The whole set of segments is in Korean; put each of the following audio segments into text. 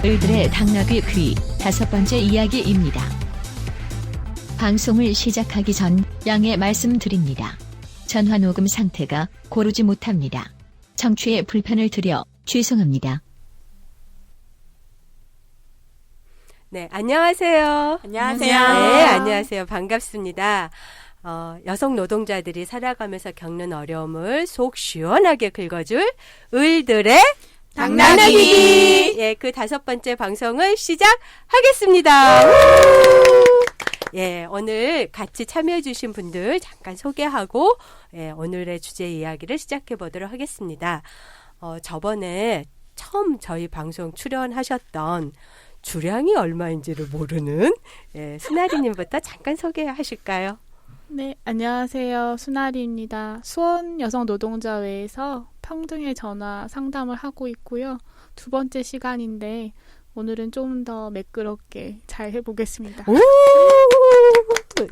을들의 당나귀 귀 5번째 이야기입니다. 방송을 시작하기 전 양해 말씀드립니다. 전화 녹음 상태가 고르지 못합니다. 청취에 불편을 드려 죄송합니다. 네, 안녕하세요. 안녕하세요. 네, 안녕하세요. 반갑습니다. 여성 노동자들이 살아가면서 겪는 어려움을 속 시원하게 긁어줄 을들의 당나귀. 예, 그 5번째 방송을 시작하겠습니다. 예, 오늘 같이 참여해주신 분들 잠깐 소개하고, 예, 오늘의 주제 이야기를 시작해 보도록 하겠습니다. 저번에 처음 저희 방송 출연하셨던 주량이 얼마인지를 모르는, 예, 순아리님부터 잠깐 소개하실까요? 네, 안녕하세요. 순아리입니다. 수원 여성노동자회에서 평등의 전화 상담을 하고 있고요. 2번째 시간인데 오늘은 좀 더 매끄럽게 잘 해보겠습니다. 오!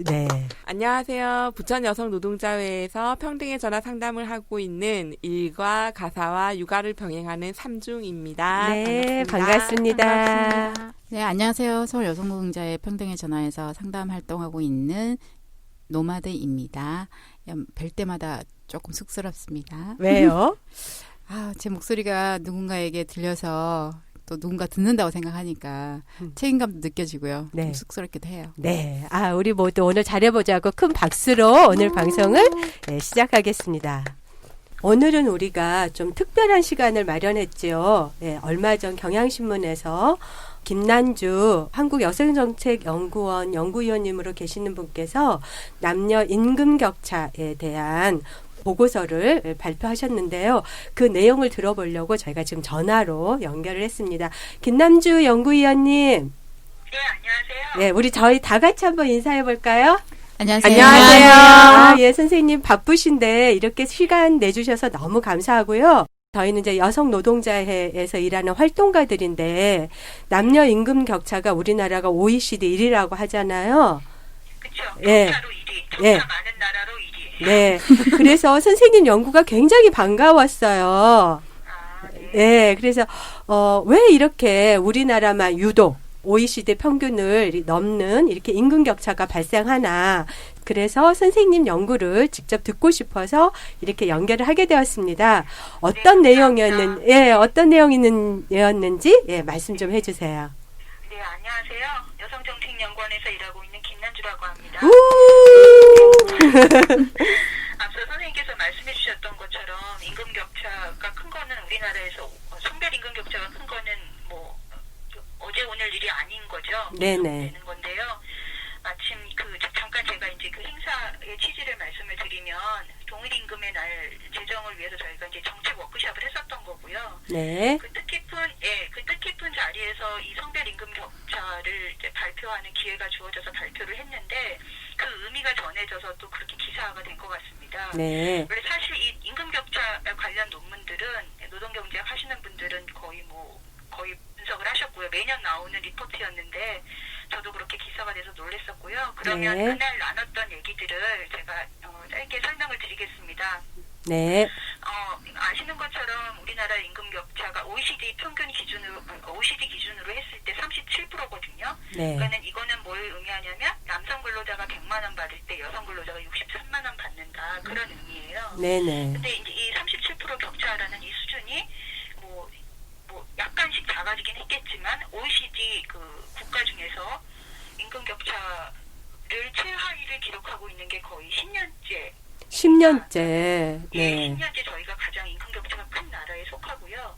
네. 안녕하세요. 부천 여성노동자회에서 평등의 전화 상담을 하고 있는 일과 가사와 육아를 병행하는 삼중입니다. 네, 반갑습니다. 반갑습니다. 네, 안녕하세요. 서울 여성노동자의 평등의 전화에서 상담 활동하고 있는 노마드입니다. 뵐 때마다 조금 쑥스럽습니다. 왜요? 제 목소리가 누군가에게 들려서 또 누군가 듣는다고 생각하니까 책임감도 느껴지고요. 네. 좀 쑥스럽기도 해요. 네. 우리 모두 오늘 잘해보자고 큰 박수로 오늘 방송을 시작하겠습니다. 오늘은 우리가 좀 특별한 시간을 마련했죠. 네, 얼마 전 경향신문에서 김난주 한국여성정책연구원 연구위원님으로 계시는 분께서 남녀 임금 격차에 대한 보고서를 발표하셨는데요. 그 내용을 들어보려고 저희가 지금 전화로 연결을 했습니다. 김남주 연구위원님. 네, 안녕하세요. 네, 우리 저희 다 같이 한번 인사해 볼까요? 안녕하세요. 안녕하세요. 예, 선생님 바쁘신데 이렇게 시간 내주셔서 너무 감사하고요. 저희는 이제 여성노동자회에서 일하는 활동가들인데 남녀 임금 격차가 우리나라가 OECD 1위라고 하잖아요. 그렇죠. 예. 격차로 1위. 격차 예. 많은 나라로 1위. 네. 그래서 선생님 연구가 굉장히 반가웠어요. 네. 네. 그래서 왜 이렇게 우리나라만 유독 OECD 평균을 넘는 이렇게 임금 격차가 발생하나. 그래서 선생님 연구를 직접 듣고 싶어서 이렇게 연결을 하게 되었습니다. 어떤 어떤 내용이었는지 말씀 좀 해주세요. 네, 안녕하세요. 여성정책연구원에서 일하고 있는 김난주라고 합니다. 앞서 선생님께서 말씀해 주셨던 것처럼 임금 격차가 큰 거는 우리나라에서 성별 임금 격차가 큰 거는 뭐 어제 오늘 일이 아닌 거죠. 네네. 되는 건데요. 마침 잠깐 제가 이제 그 행사의 취지를 말씀을 드리면 동일 임금의 날 제정을 위해서 저희가 이제 정책 워크숍을 했었던 거고요. 네. 그 뜻깊은 자리에서 이 성별 임금 격차를 이제 발표하는 기회가 주어져서 발표를 했는데 그 의미가 전해져서 또 그렇게 기사화가 된 것 같습니다. 네. 원래 사실 이 임금 격차 관련 논문들은 노동경제학 하시는 분들은 거의 분석을 하셨고요. 매년 나오는 리포트였는데 저도 그렇게 기사가 돼서 놀랐었고요. 그러면 네. 그날 나눴던 얘기들을 제가 짧게 설명을 드리겠습니다. 네. 아시는 것처럼 우리나라 임금 격차가 OECD 기준으로 했을 때 37%거든요. 네. 그러니까는 이거는 뭘 의미하냐면 남성 근로자가 100만 원 받을 때 여성 근로자가 63만 원 받는다. 그런 의미예요. 네네. 근데 이제 이 37% 격차라는 이 수준이 뭐 약간씩 작아지긴 했겠지만 OECD 그 국가 중에서 임금 격차를 최하위를 기록하고 있는 게 거의 10년째. 10년째. 예, 네. 10년째 저희가 가장 임금 격차가 큰 나라에 속하고요.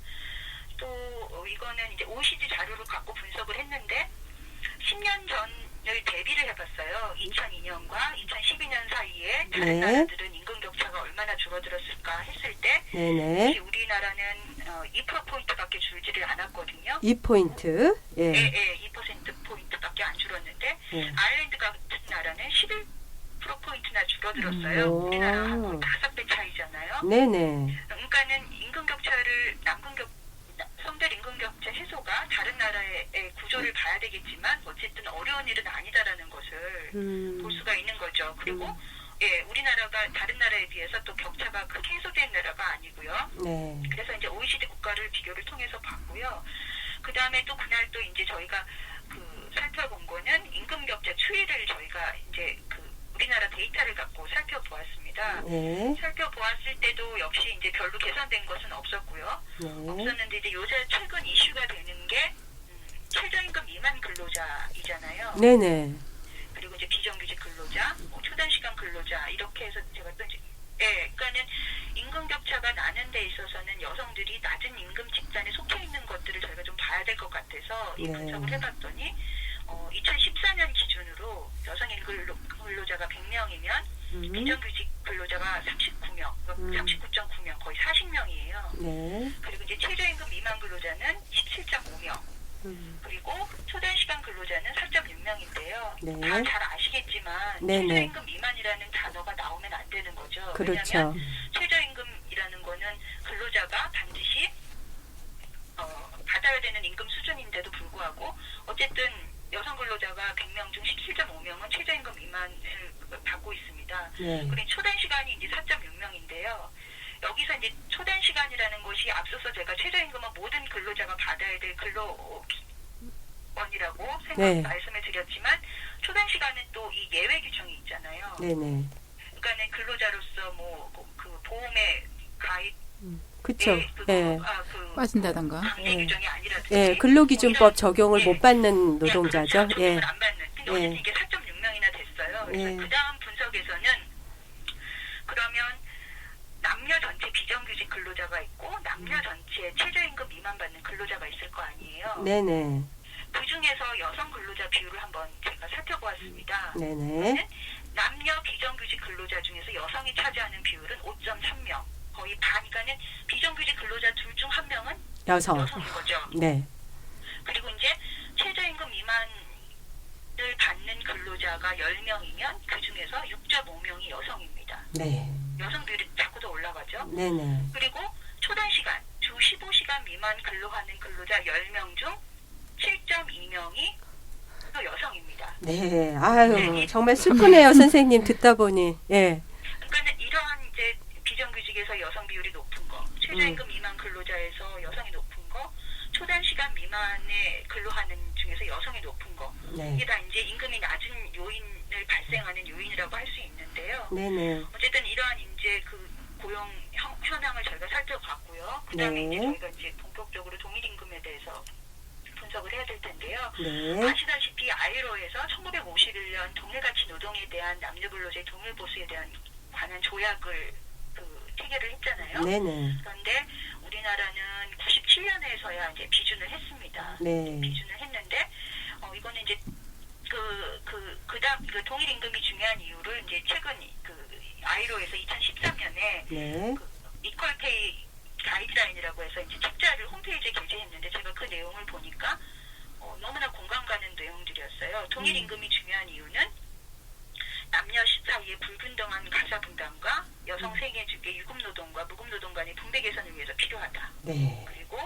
또 이거는 이제 OECD 자료를 갖고 분석을 했는데 10년 전을 대비를 해봤어요. 2002년과 2012년 사이에 다른 네. 나라들은 임금 격차가 얼마나 줄어들었을까 했을 때 네네. 우리나라는 2%포인트밖에 줄지를 않았거든요. 2포인트. 예. 예, 2%포인트밖에 안 줄었는데 아일랜드 같은 나라는 11%포인트나 줄어들었어요. 오. 우리나라랑 거의 5배 차이잖아요. 네네. 그러니까는 임금 격차를 성별 임금 격차 해소가 다른 나라의 구조를 봐야 되겠지만 어쨌든 어려운 일은 아니다라는 것을 볼 수가 있는 거죠. 그리고 예, 우리나라가 다른 나라에 비해서 또 격차가 크게 해소된 나라가 아니고요. 네. 그래서 이제 OECD 국가를 비교를 통해서 봤고요. 그 다음에 또 그날 또 이제 저희가 그 살펴본 거는 임금 격차 추이를 저희가 이제 그 우리나라 데이터를 갖고 살펴보았습니다. 네. 살펴보았을 때도 역시 이제 별로 개선된 것은 없었고요. 네. 없었는데 이제 요새 최근 이슈가 되는 게 최저임금 미만 근로자이잖아요. 네네. 그리고 이제 비정규직 근로자, 뭐 초단시간 근로자 이렇게 해서 제가 또 이제 그러니까는 임금 격차가 나는 데 있어서는 여성들이 낮은 임금 직장에 속해 있는 것들을 저희가 좀 봐야 될 것 같아서 이 네. 분석을 해봤더니 2014년 기준으로 여성 근로자가 100명이면 비정규직 근로자가 39명, 39.9명, 거의 40명이에요. 네. 그리고 이제 최저임금 미만 근로자는 17.5명. 그리고 초단시간 근로자는 4.6명인데요. 네. 다 잘 아시겠지만 네네. 최저임금 미만이라는 단어가 나오면 안 되는 거죠. 그렇죠. 왜냐하면 최저임금이라는 거는 근로자가 반드시 받아야 되는 임금 수준인데도 불구하고 어쨌든 여성 근로자가 100명 중 17.5명은 최저임금 미만을 받고 있습니다. 네. 그리고 초단시간이 이제 4.6명인데요. 여기서 이제 초단시간이라는 것이 앞서서 제가 최저임금은 모든 근로자가 받아야 될 근로원이라고 네. 말씀을 드렸지만 초단시간은 또 이 예외 규정이 있잖아요. 네네. 그러니까는 근로자로서 뭐 그 보험에 가입 그쵸. 예. 빠진다던가. 강제 네. 규정이 아니라든지 예, 근로기준법 적용을 예. 못 받는 노동자죠. 그렇죠. 예. 안 받는. 근데 예. 어쨌든 이게 4.6명이나 됐어요. 그래서 예. 그 다음 분석에서는 그러면 남녀 전체 비정규직 근로자가 있고 남녀 전체 최저임금 미만 받는 근로자가 있을 거 아니에요. 네네. 그 중에서 여성 근로자 비율을 한번 제가 살펴보았습니다. 네네. 남녀 비정규직 근로자 중에서 여성이 차지하는 비율은 5.3명. 거의 반이니까는 비정규직 근로자 둘 중 한 명은 여성. 여성인 거죠. 네. 그리고 이제 최저임금 미만을 받는 근로자가 10명이면 그 중에서 6.5명이 여성입니다. 네. 여성 비율이 자꾸 더 올라가죠. 네네. 그리고 초단시간, 주 15시간 미만 근로하는 근로자 10명 중 7.2명이 또 여성입니다. 네. 아유, 정말 슬프네요, 선생님 듣다 보니. 예. 그러니까 이러한 이제 비정규직에서 여성 비율이 높은 거, 최저임금 미만 근로자에서 여성이 높은 거, 초단시간 미만에 근로하는 중에서 여성이 높은 거, 네. 이게 다 이제 임금이 낮은 요인을 발생하는 요인이라고 할 수 있는데요. 네네. 어쨌든 이러한 이제 그 고용 현황을 저희가 살펴봤고요. 그다음에 네. 이제 저희가 이제 본격적으로 동일 임금에 대해서 분석을 해야 될 텐데요. 네. 아시다시피 아이로에서 1951년 동일가치 노동에 대한 남녀 근로자의 동일 보수에 대한 관한 조약을 체결을 했잖아요. 네네. 그런데 우리나라는 97년에서야 이제 비준을 했습니다. 네. 비준을 했는데 이거는 이제 그다음 동일 임금이 중요한 이유를 이제 최근 아이로에서 2013년에 네. 이퀄페이 가이드라인이라고 해서 이제 책자를 홈페이지에 게재했는데 제가 그 내용을 보니까 너무나 공감 가는 내용들이었어요. 동일 임금이 중요한 이유는 남녀 사이의 불균등한 가사 분담과 여성 생애 중의 유급 노동과 무급 노동 간의 분배 개선을 위해서 필요하다. 네. 그리고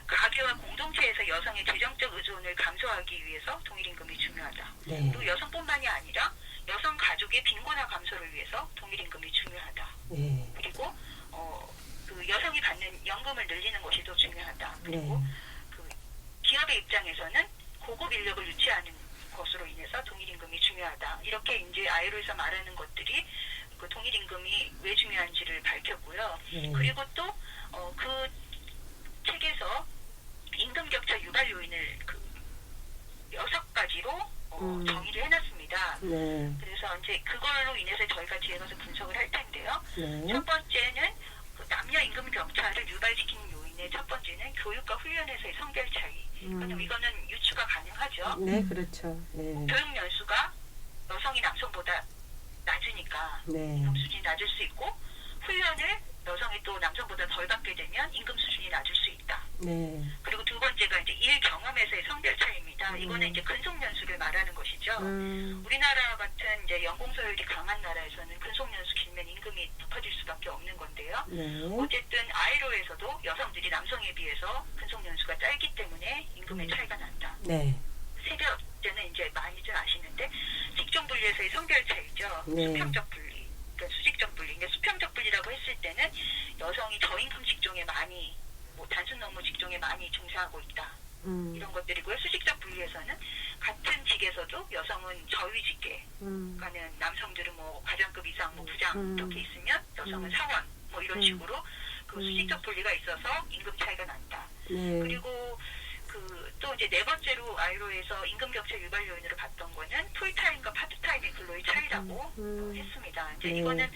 가계와 공동체에서 여성의 재정적 의존을 감소하기 위해서 동일 임금이 중요하다. 네. 또 여성뿐만이 아니라 여성 가족의 빈곤화 감소를 위해서 동일 임금이 중요하다. 네. 그리고 그 여성이 받는 연금을 늘리는 것이 더 중요하다. 그리고 네. 그 기업의 입장에서는 고급 인력을 유치하는 것으로 인해서 동일 임금이 중요하다. 이렇게 이제 아이로에서 말하는 것들이 그 동일 임금이 왜 중요한지를 밝혔고요. 네. 그리고 또 그 책에서 임금 격차 유발 요인을 6가지로 정의를 해놨습니다. 네. 그래서 이제 그걸로 인해서 저희가 뒤에 가서 분석을 할 텐데요. 네. 첫 번째는 그 남녀 임금 격차를 유발시키는 요인의 첫 번째는 교육과 훈련에서의 성별 차이. 그럼 이거는 유추가 가능하죠. 네, 그렇죠. 네. 교육 연수가 여성이 남성보다 낮으니까 네. 임금 수준이 낮을 수 있고 훈련을 여성이 또 남성보다 덜 받게 되면 임금 수준이 낮을 수 있다. 네. 그리고 두 번째가 이제 일 경험에서의 성별 차이입니다. 이거는 이제 근속연수를 말하는 것이죠. 우리나라 같은 이제 연공서열이 강한 나라에서는 근속연수 길면 임금이 높아질 수밖에 없는 건데요. 네. 어쨌든 아이로에서도 여성들이 남성에 비해서 근속연수가 짧기 때문에 임금의 차이가 난다. 네. 세 번째는 이제 많이들 아시는데 직종 분리에서의 성별 차이죠. 네. 수평적 분리, 그러니까 수직적 분리. 근데 수평적 분리라고 했을 때는 여성이 저임금 직종에 많이 단순 업무 직종에 많이 종사하고 있다. 이런 것들이고요. 수직적 분리에서는 같은 직에서도 여성은 저위직에 가는 남성들은 뭐 과장급 이상, 뭐 부장 이렇게 있으면 여성은 사원 뭐 이런 식으로 그 수직적 분리가 있어서 임금 차이가 난다. 네. 그리고 또 이제 네 번째로 아이로에서 임금 격차 유발 요인으로 봤던 거는 풀타임과 파트타임의 근로의 차이라고 했습니다. 이제 네. 이거는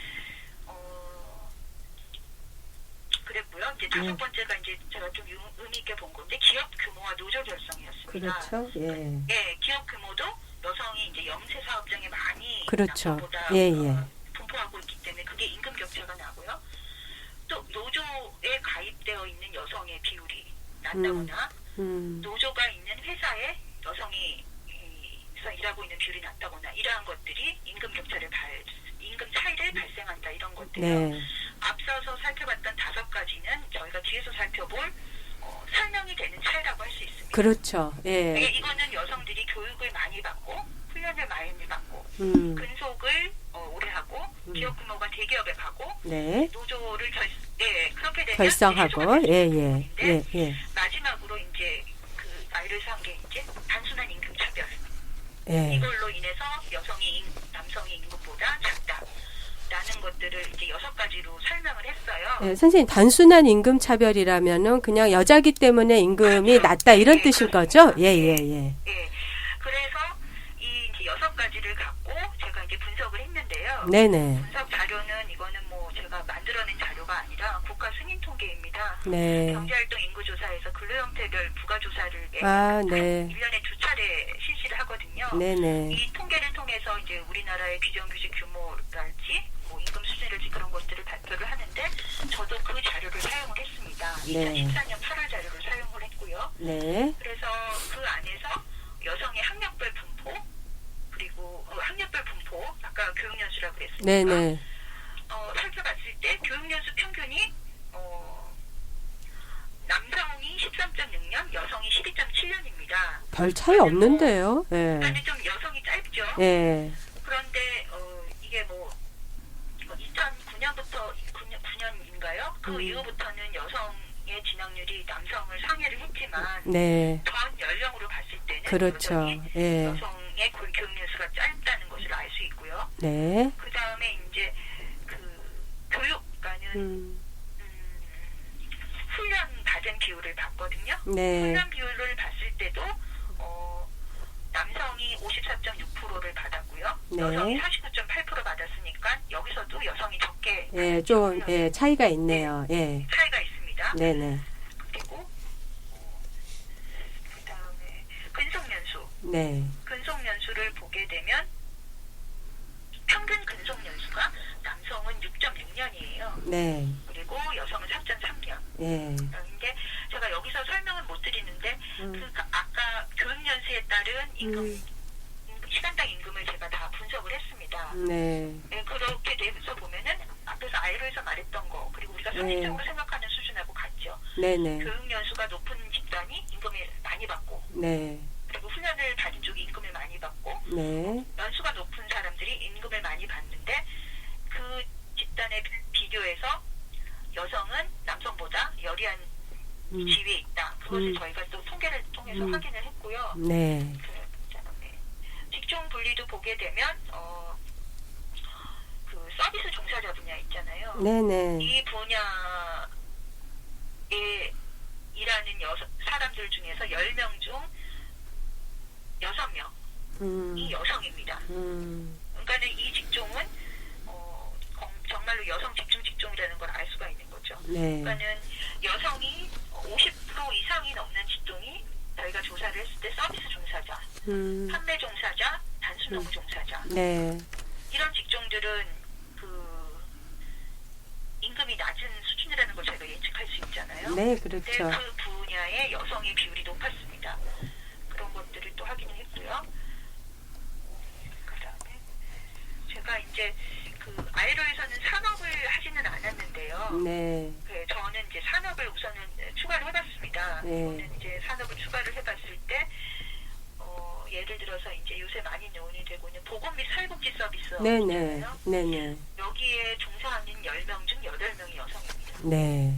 그랬고요. 이제 다섯 번째가 이제 제가 좀 의미 있게 본 건데 기업 규모와 노조 결성이었습니다. 그렇죠. 예. 예, 기업 규모도 여성이 이제 영세 사업장에 많이 그렇죠. 남성보다 예, 예. 분포하고 있기 때문에 그게 임금 격차가 나고요. 또 노조에 가입되어 있는 여성의 비율이 낮다거나 노조가 있는 회사에 여성이 일하고 있는 비율이 낮다거나 이러한 것들이 임금 차이를 발생한다 이런 것들이요. 네. 앞서서 살펴봤던 5가지는 저희가 뒤에서 살펴볼 설명이 되는 차이라고 할 수 있습니다. 그렇죠. 예. 이거는 여성들이 교육을 많이 받고 훈련을 많이 받고 근속을 오래 하고 기업 규모가 대기업에 가고 네. 노조를 그렇게 되면 결성하고 예. 마지막으로 이제 그 아이를 한 게 이제 단순한 임금 차별. 예. 이걸로 인해서 남성이 임금보다 작다라는 것들을 이제 6가지로 설명을 했어요. 예, 선생님 단순한 임금 차별이라면은 그냥 여자기 때문에 임금이 낮다 이런 뜻인 거죠? 예. 예. 그래서 이 이제 6가지를 갖고 제가 이제 분석을 했는데요. 네네. 분석 자료는 이거는 뭐 제가 만들어낸 자료가 아니라 국가 승인 통계입니다. 네. 경제활동 인구조사에서 근로 형태별 부가조사를 네. 1년에 2차례 실시를 하거든요. 네네. 이 통계를 통해서 이제 우리나라의 비정규직 규모랄지 뭐 임금 수준이랄지 그런 것들을 발표를 하는데 저도 그 자료를 사용을 했습니다. 네. 2014년 8월 자료를 사용을 했고요. 네. 그래서 그 안에서 여성의 학력별 분포 그리고 학력별 분포 아까 교육연수라고 그랬습니다. 네네. 살펴봤을 때 교육연수 평균이 남성이 13.6년, 여성이 12.7년입니다. 별 차이 없는데요. 예. 그런데 좀 여성이 짧죠. 예. 그런데 이게 뭐 2009년부터 9년인가요? 그 이후부터는 여성의 진학률이 남성을 상회를 했지만 네. 전 연령으로 봤을 때는 그렇죠. 여전히 예. 여성의 교육연수가 짧다는 것을 알 수 있고요. 네. 그 다음에 이제 그 교육과는 훈련 받은 비율을 봤거든요. 네. 훈련 비율을 봤을 때도 남성이 54.6%를 받았고요. 네. 여성이 49.8% 받았으니까 여기서도 여성이 적게 예, 좀 차이가 있네요. 예. 차이가 있습니다. 네네. 그리고 그 다음에 근속연수. 네. 근속연수를 보게 되면 평균 근속연수가 남성은 6.6년이에요. 네. 그리고 여성은 3.3년. 예. 근데 제가 여기서 설명은 못 드리는데 그 아까 교육연수에 따른 시간당 임금을 제가 다 분석을 했습니다. 네. 네, 그렇게 돼서 보면은 앞에서 아이로에서 말했던 거 그리고 우리가 상식적으로 생각하는 수준하고 같죠. 네네. 교육연수가 높은 집단이 임금을 많이 받고 네. 그리고 훈련을 받은 쪽이 임금을 많이 받고 네. 연수가 높은 사람들이 임금을 많이 받는데 그 집단에 비교해서 여성은 남성보다 열이한 지위에 있다. 그것을 저희가 또 통계를 통해서 확인을 했고요. 네. 직종 분리도 보게 되면 그 서비스 종사자 분야 있잖아요. 네네. 이 분야에 일하는 사람들 중에서 10명 중 6명이 여성입니다. 그러니까 이 직종은 정말로 여성 집중 직종이라는 걸 알 수가 있는 거죠. 네. 그러니까는 여성이 50% 이상이 넘는 직종이 저희가 조사를 했을 때 서비스 종사자, 판매 종사자, 단순 업무 종사자. 네. 이런 직종들은 그 임금이 낮은 수준이라는 걸 저희가 예측할 수 있잖아요. 네, 근데 그렇죠. 그 분야의 여성의 비율이 높았습니다. 그런 것들을 또 확인을 했고요. 그다음에 제가 이제 그 아이로에서는 산업을 하지는 않았는데요. 네. 저는 이제 산업을 우선은 추가를 해봤습니다. 네. 저는 이제 산업을 추가를 해봤을 때 예를 들어서 이제 요새 많이 논의 되고 있는 보건 및 사회복지 서비스 네네. 있잖아요. 네네. 여기에 종사하는 10명 중 8명이 여성입니다. 네.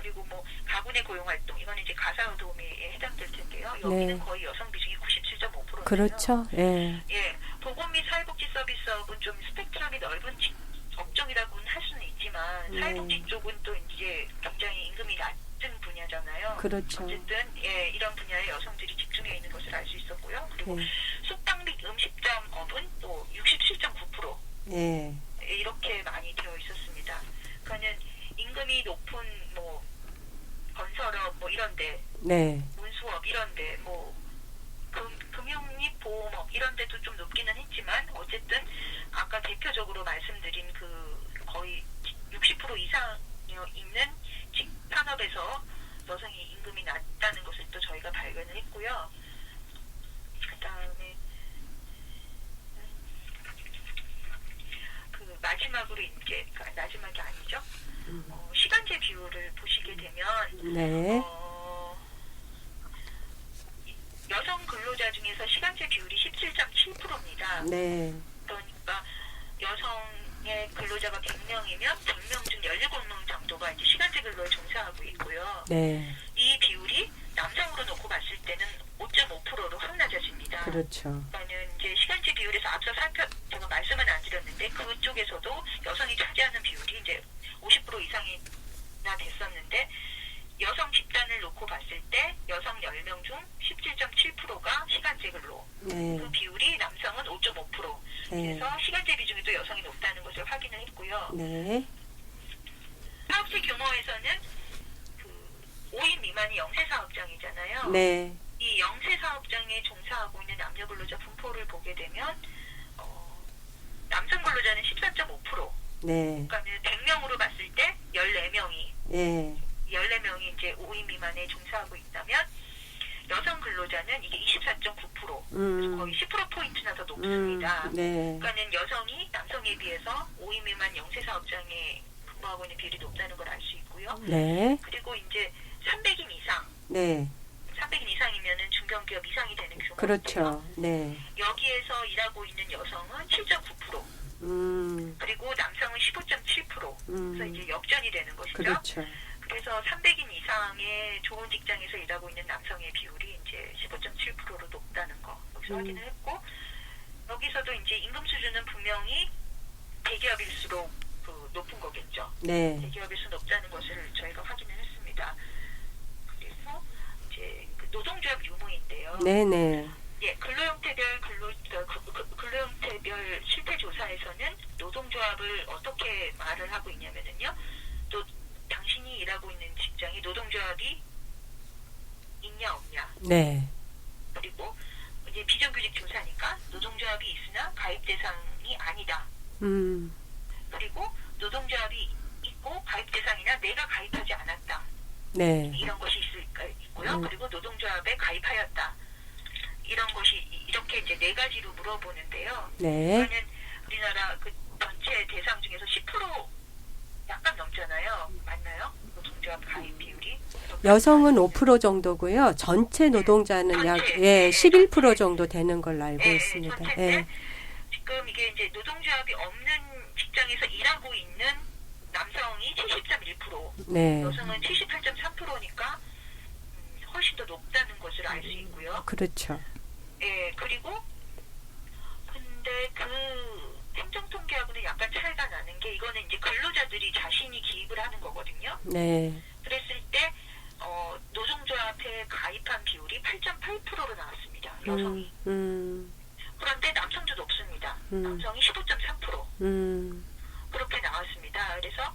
그리고 뭐 가구내 고용활동 이거는 이제 가사노동에 해당될 텐데요. 여기는 네. 거의 여성 비중이 97.5%예요. 그렇죠. 예. 예, 보건 및 사회복지 서비스업은 좀 스펙트럼이 넓은 업종이라고는 할 수는 있지만 사회복지 쪽은 또 이제 굉장히 임금이 낮은 분야잖아요. 그렇죠. 어쨌든 예, 이런 분야에 여성들이 집중해 있는 것을 알 수 있었고요. 그리고 예. 숙박 및 음식점업은 또 67.9% 예. 이렇게 많이 되어 있었습니다. 그러니까는 임금이 높은 뭐 건설업 뭐 이런데, 네. 운수업 이런데, 뭐 금융 및 보험업 이런데도 좀 높기는 했지만 어쨌든 아까 대표적으로 말씀드린 그 거의 60% 이상 있는 산업에서 여성이 임금이 낮다는 것을 또 저희가 발견을 했고요. 그다음에 그 마지막으로 이제 마지막이 아니죠. 시간제 비율을 보시게 되면 네. 여성 근로자 중에서 시간제 비율이 17.7%입니다. 네. 그러니까 여성의 근로자가 100명이면 100명 중 17명 정도가 이제 시간제 근로에 종사하고 있고요. 네. 이 비율이 남성으로 놓고 봤을 때는 5.5%로 확 낮아집니다. 그렇죠. 그러니까는 이제 시간제 비율에서 앞서 제가 말씀은 안 드렸는데 그쪽에서도 여성이 차지하는 비율이 이제 50% 이상이나 됐었는데 여성 집단을 놓고 봤을 때 여성 10명 중 17.7%가 시간제 근로. 네. 그 비율이 남성은 5.5%. 네. 그래서 시간제 비중이 또 여성이 높다는 것을 확인을 했고요. 네. 사업체 규모에서는 그 5인 미만이 영세 사업장이잖아요. 네. 이 영세 사업장에 종사하고 있는 남녀 근로자 분포를 보게 되면 남성 근로자는 14.5%. 네. 그러니까 100명으로 봤을 때 14명이 예. 14명이 이제 5인 미만에 종사하고 있다면 여성 근로자는 이게 24.9%. 거의 10%포인트나 더 높습니다. 네. 그러니까는 여성이 남성에 비해서 5인 미만 영세 사업장에 근무하고 있는 비율이 높다는 걸 알 수 있고요. 네. 그리고 이제 300인 이상, 네. 300인 이상이면은 중견기업 이상이 되는 규모. 그렇죠. 네. 여기에서 일하고 있는 여성은 7.9%. 그리고 남성은 15.7%. 그래서 이제 역전이 되는 것이죠. 그렇죠. 그래서 300인 이상의 좋은 직장에서 일하고 있는 남성의 비율이 이제 15.7%로 높다는 거 여기서 확인을 했고, 여기서도 이제 임금 수준은 분명히 대기업일수록 그 높은 거겠죠. 네. 대기업일수록 높다는 것을 저희가 확인을 했습니다. 그래서 이제 그 노동조합 유무인데요. 네네. 예, 근로형태별 근로형태별 실태 조사에서는 노동조합을 어떻게 말을 하고 있냐면은요. 또 당신이 일하고 있는 직장에 노동조합이 있냐 없냐. 네. 그리고 이제 비정규직 조사니까 노동조합이 있으나 가입 대상이 아니다. 그리고 노동조합이 있고 가입 대상이나 내가 가입하지 않았다. 네. 이런 것이 있고요. 그리고 노동조합에 가입하였다. 이런 것이 이렇게 이제 네 가지로 물어보는데요. 네. 그러면 우리나라 그 전체 대상 중에서 10% 약간 넘잖아요. 맞나요? 노동조합 가입 비율이. 여성은 5% 정도고요. 전체 노동자는 약 전체, 11% 정도 되는 걸로 알고 네, 있습니다. 전체인데 예. 지금 이게 이제 노동조합이 없는 직장에서 일하고 있는 남성이 70.1%, 네. 여성은 78.3%니까 훨씬 더 높다는 것을 알 수 있고요. 그렇죠. 예, 그리고 근데 그 행정통계하고는 약간 차이가 나는 게 이거는 이제 근로자들이 자신이 기입을 하는 거거든요. 네. 그랬을 때 노동조합에 가입한 비율이 8.8%로 나왔습니다. 여성이. 그런데 남성도 높습니다. 남성이 15.3%. 그렇게 나왔습니다. 그래서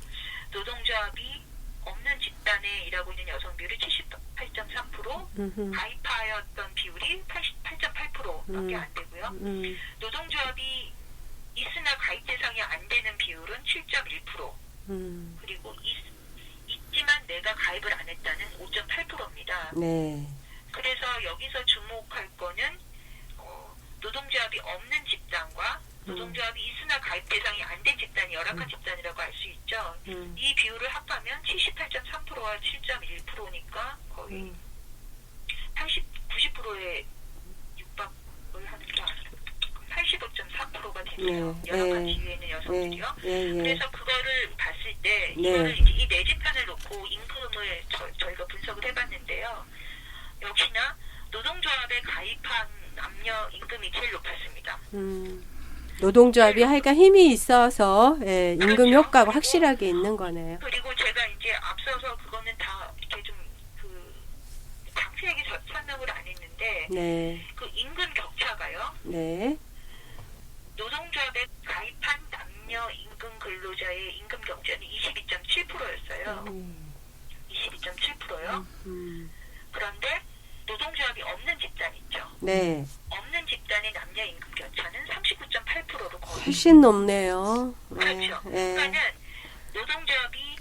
노동조합이 없는 집단에 일하고 있는 여성 비율이 78.3%, 가입하였던 비율이 88.8%밖에 안 되고요. 노동조합이 있으나 가입 대상이 안 되는 비율은 7.1%, 그리고 있지만 내가 가입을 안 했다는 5.8%입니다. 네. 그래서 여기서 주목할 거는 노동조합이 없는 집단과 노동조합이 있으나 가입 대상이 안 된 집단이 열악한 집단이라고 할 수 있죠. 이 비율을 합하면 78.3%와 7.1%니까 거의 90%에 육박을 하는 게 아니라 85.4%가 되네요. 네, 열악한 네, 지위에 있는 여성들이요. 네, 네, 그래서 그거를 봤을 때 있는데 네. 이거를 이제 이 네 집단을 놓고 임금을 저희가 분석을 해봤는데요. 역시나 노동조합에 가입한 남녀 임금이 제일 높았습니다. 노동조합이 하여간 힘이 있어서 예, 임금 그렇죠. 효과가 그리고- 확실하게 있는 거네요. 그리고 제가 이제 앞서서 그거는 다 이렇게 좀 상세하게 설명을 안 했는데 네, 그 임금 격차가요. 네, 노동조합에 가입한 남녀 임금 근로자의 임금 격차는 22.7%였어요. 22.7%요. 그런데 노동조합이 없는 집단 있죠. 네, 없는 집단의 남녀 임금 격차는 39.8%로 거의. 훨씬 높네요. 그렇죠. 예, 그러니까는 노동조합이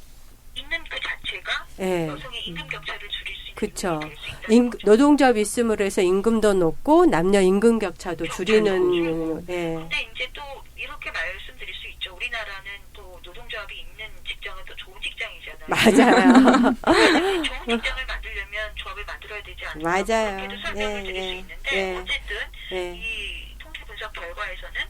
있는 그 자체가 예, 여성의 임금 격차를 줄일 수 있는 그쵸. 요인이 될수 있다는 거죠. 노동조합이 있음으로 해서 임금도 높고 남녀 임금 격차도 줄이는 예, 근데 이제 또 이렇게 말씀드릴 수 있죠. 우리나라는 또 노동조합이 있는 직장은 또 좋은 직장이잖아요. 맞아요. 좋은 직장을 만들려면 조합을 만들어야 되지 않을까? 맞아요. 그렇게도 설명을 예, 드릴 예, 수 있는데 예. 어쨌든 예, 이 통계 분석 결과에서는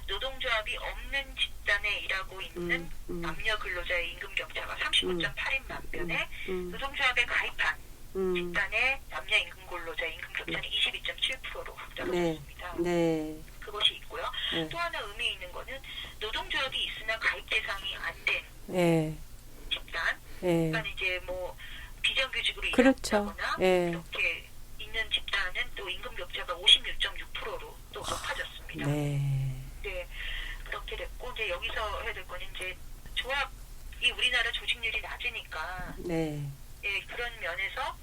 노동조합이 없는 집단에 일하고 있는 남녀 근로자의 임금 격차가 39.8인 반면에 노동조합에 가입한 집단의 남녀 임금 근로자의 임금 격차는 22.7%로 네, 확대됐습니다. 네, 그것이 있고요. 네. 또 하나 의미 있는 거는 노동조합이 있으나 가입 대상이 안 된 예, 집단, 예, 그러니까 이제 뭐 비정규직으로 그렇죠. 일한다거나 예. 이렇게 있는 집단은 또 임금 격차가 56.6%로 또 높아졌습니다. 네, 네, 그렇게 됐고 이제 여기서 해야 될 거는 이제 조합이 우리나라 조직률이 낮으니까 네, 예, 그런 면에서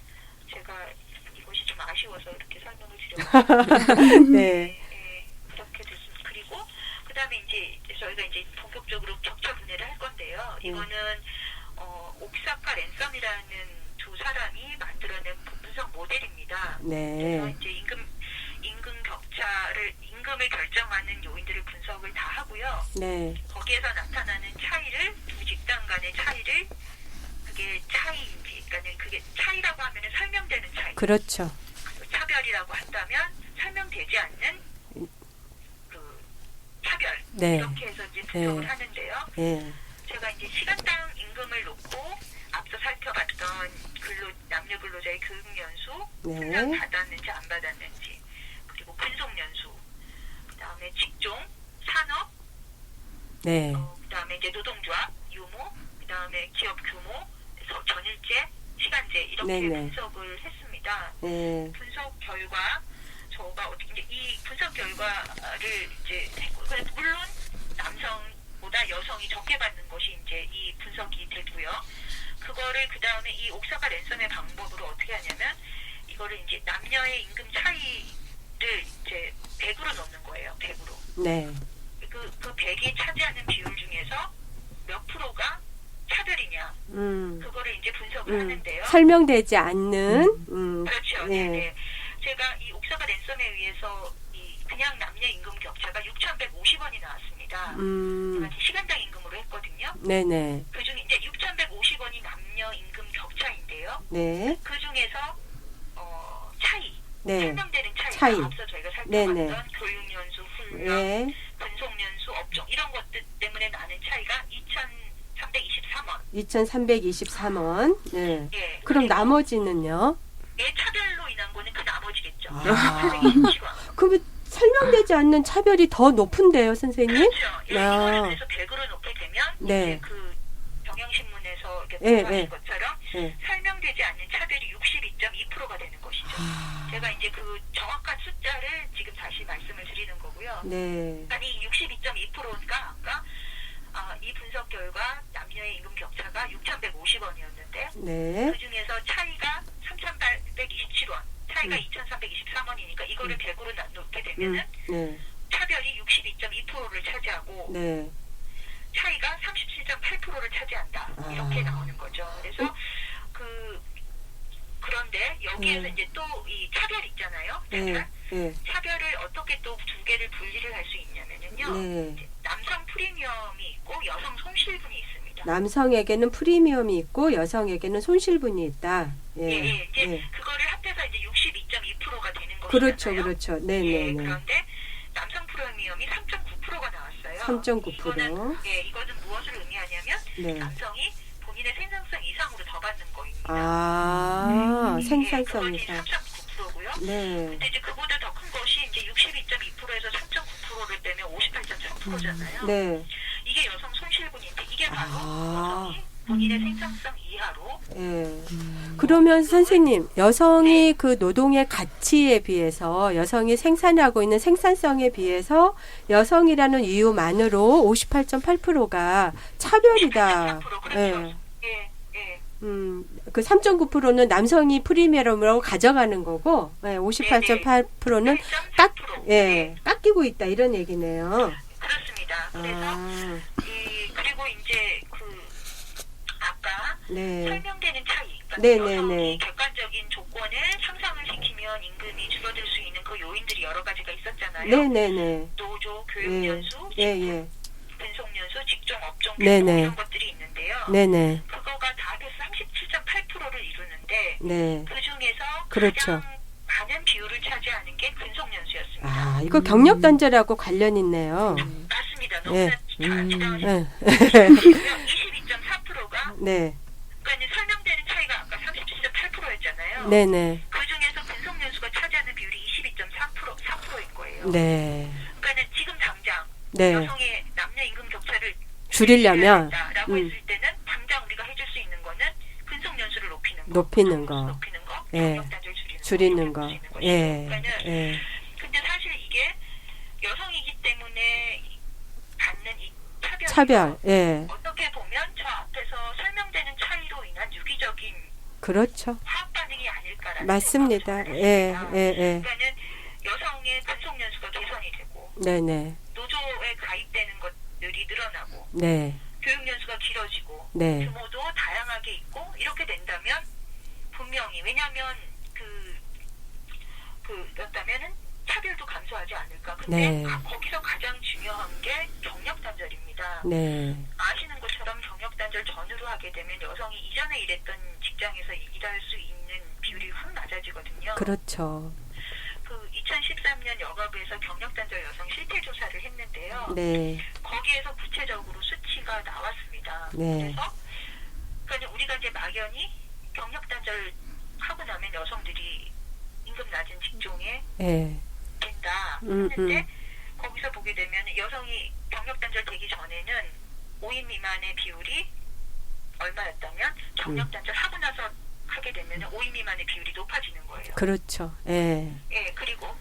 제가 이것이 좀 아쉬워서 이렇게 설명을 드렸고 네, 예, 그렇게 됐습니다. 그리고 그다음에 이제 저희가 이제 본격적으로 격차 분해를 할 건데요. 이거는 옥사카 랜섬이라는 두 사람이 만들어낸 분석 모델입니다. 그래서 네, 이제 임금을 결정하는 요인들을 분석을 다 하고요. 네, 거기에서 나타나는 차이를 두 집단 간의 차이를 그게 차이인지, 그러니까 그게 차이라고 하면은 설명되는 차이. 그렇죠. 차별이라고 한다면 설명되지 않는 그 차별. 네. 이렇게 해서 이제 분석을 네. 하는데요. 예, 제가 이제 시간당 임금을 놓고 앞서 살펴봤던 남녀 근로자의 교육연수, 네. 훈련 받았는지 안 받았는지, 그리고 근속연수, 그다음에 직종, 산업, 네, 그다음에 이제 노동조합, 유무, 그다음에 기업 규모, 전일제, 시간제 이렇게 네네. 분석을 했습니다. 네, 분석 결과 저가 어떻게 이제 이 분석 결과를 이제 했고, 물론 남성보다 여성이 적게 받는 것이 이제 이 분석이 되고요. 그거를 그 다음에 이 옥사카 랜섬의 방법으로 어떻게 하냐면 이거를 이제 남녀의 임금 차이를 이제 100으로 넣는 거예요. 100으로. 네, 그 100이 차지하는 비율 중에서 몇 프로가 차별이냐. 그거를 이제 분석을 하는데요. 설명되지 않는, 그렇죠. 네. 네. 제가 이 옥사카 랜섬에 의해서 이 그냥 남녀 임금 격차가 6,150원이 나왔습니다. 제가 이제 시간당 임금으로 했거든요. 네네, 그 중에 이제 6,150원이 남녀 임금 격차인데요. 네, 그 중에서 차이, 네, 설명되는 차이가 차이. 앞서 저희가 네네. 살펴봤던 교육연수, 훈련, 네, 근속연수, 업종 이런 것들 때문에 나는 차이가 2,323원. 2,323원. 네. 예. 그럼 그리고 나머지는요? 차별로 인한 거는 그 나머지겠죠. 아. 2,427원. 그럼 설명되지 않는 차별이 더 높은데요, 선생님? 그렇죠. 예, 아. 이거를 그래서 100으로 놓게 되면 네. 이제 그 경향신문에서 이렇게 예, 보도하신 예. 것처럼 네. 설명되지 않는 차별이 62.2%가 되는 것이죠. 아. 제가 이제 그 정확한 숫자를 지금 다시 말씀을 드리는 거고요. 네, 아니 62.2%가 아까 이 분석 결과 남녀의 임금 격차가 6,150원이었는데 네, 그 중에서 차이가 3,827원, 차이가 2,323원이니까 이거를 100으로 놓게 되면은 네, 차별이 62.2%를 차지하고 네, 차이가 37.8%를 차지한다. 이렇게 나오는 거죠. 그래서 그런데 여기에서 이제 또 이 차별 있잖아요. 네, 네, 차별을 어떻게 또 두 개를 분리를 할 수 있냐면요. 네. 남성 프리미엄이 있고 여성 손실분이 있습니다. 남성에게는 프리미엄이 있고 여성에게는 손실분이 있다. 예, 예, 이제 예. 그거를 합해서 이제 62.2%가 되는 거잖아요. 그렇죠, 그렇죠. 네, 예, 네, 네. 그런데 남성 프리미엄이 3.9%가 나왔어요. 3.9%. 이거는 무엇을 의미하냐면 네, 남성이 생산성에서. 3.9%고요. 네. 근데 이제 그보다 더 큰 것이 이제 62.2%에서 3.9%를 빼면 58.3%잖아요. 네. 이게 여성 손실분인데 이게 바로 아. 여성이 본인의 생산성 이하로 예. 그러면 선생님, 여성이 그 노동의 가치에 비해서, 여성이 생산하고 있는 생산성에 비해서 여성이라는 이유만으로 58.8%가 차별이다. 3%, 그렇죠. 예. 예, 예. 그 3.9%는 남성이 프리미엄으로 가져가는 거고, 58.8%는 깎이고 있다 이런 얘기네요. 그렇습니다. 그래서 그리고 이제 아까 설명되는 차이, 그러니까 여성이 객관적인 조건을 상상을 시키면 임금이 줄어들 수 있는 그 요인들이 여러 가지가 있었잖아요. 네네네. 노조, 교육연수, 분속연수, 직종, 업종, 이런 것들이 있는데요. 네네. 그거가 다 합해서 37.8%를 이루는데 네. 그 중에서 그렇죠. 가장 많은 비율을 차지하는 게 근속연수였습니다. 아, 이거 경력 단절하고 관련 있네요. 맞습니다. 너무나 잘 지적하셨습니다. 22.4%가 네. 그러니까 설명되는 차이가 아까 37.8%였잖아요. 네네. 그 중에서 근속연수가 차지하는 비율이 22.4%인 거예요. 네. 그러니까 지금 당장 네. 여성의 남녀 임금 격차를 줄이려면 라고 했을 때는 당장 우리가 해줄 수 있는 거는 근속연수를 높이는 거, 높이는 거. 경력단절 줄이는 거. 근데 사실 이게 여성이기 때문에 받는 이 차별. 어떻게 보면 저 앞에서 설명되는 차이로 인한 유기적인 그렇죠. 화학 반응이 아닐까라는 맞습니다. 그러니까는 여성의 근속연수가 개선이 되고 네네. 노조에 가입되는 것들이 늘어나고 네. 교육연수가 길어지고 네. 규모도 다양하게 있고 이렇게 된다면 분명히 왜냐하면 그였다면은 차별도 감소하지 않을까. 근데 거기서 가장 중요한 게 경력 단절입니다. 네. 아시는 것처럼 경력 단절 전후로 하게 되면 여성이 이전에 일했던 직장에서 일할 수 있는 비율이 확 낮아지거든요. 그렇죠. 그 2013년 여가부에서 경력 단절 여성 실태 조사를 했는데요. 네. 거기에서 구체적으로 수치가 나왔습니다. 네. 그래서 그러니까 우리가 이제 막연히 경력 단절 하고 나면 여성들이 임금 낮은 직종에 된다 했는데 거기서 보게 되면 여성이 경력 단절 되기 전에는 5인 미만의 비율이 얼마였다면 경력 단절 하고 나서 하게 되면 5인 미만의 비율이 높아지는 거예요. 그렇죠. 그리고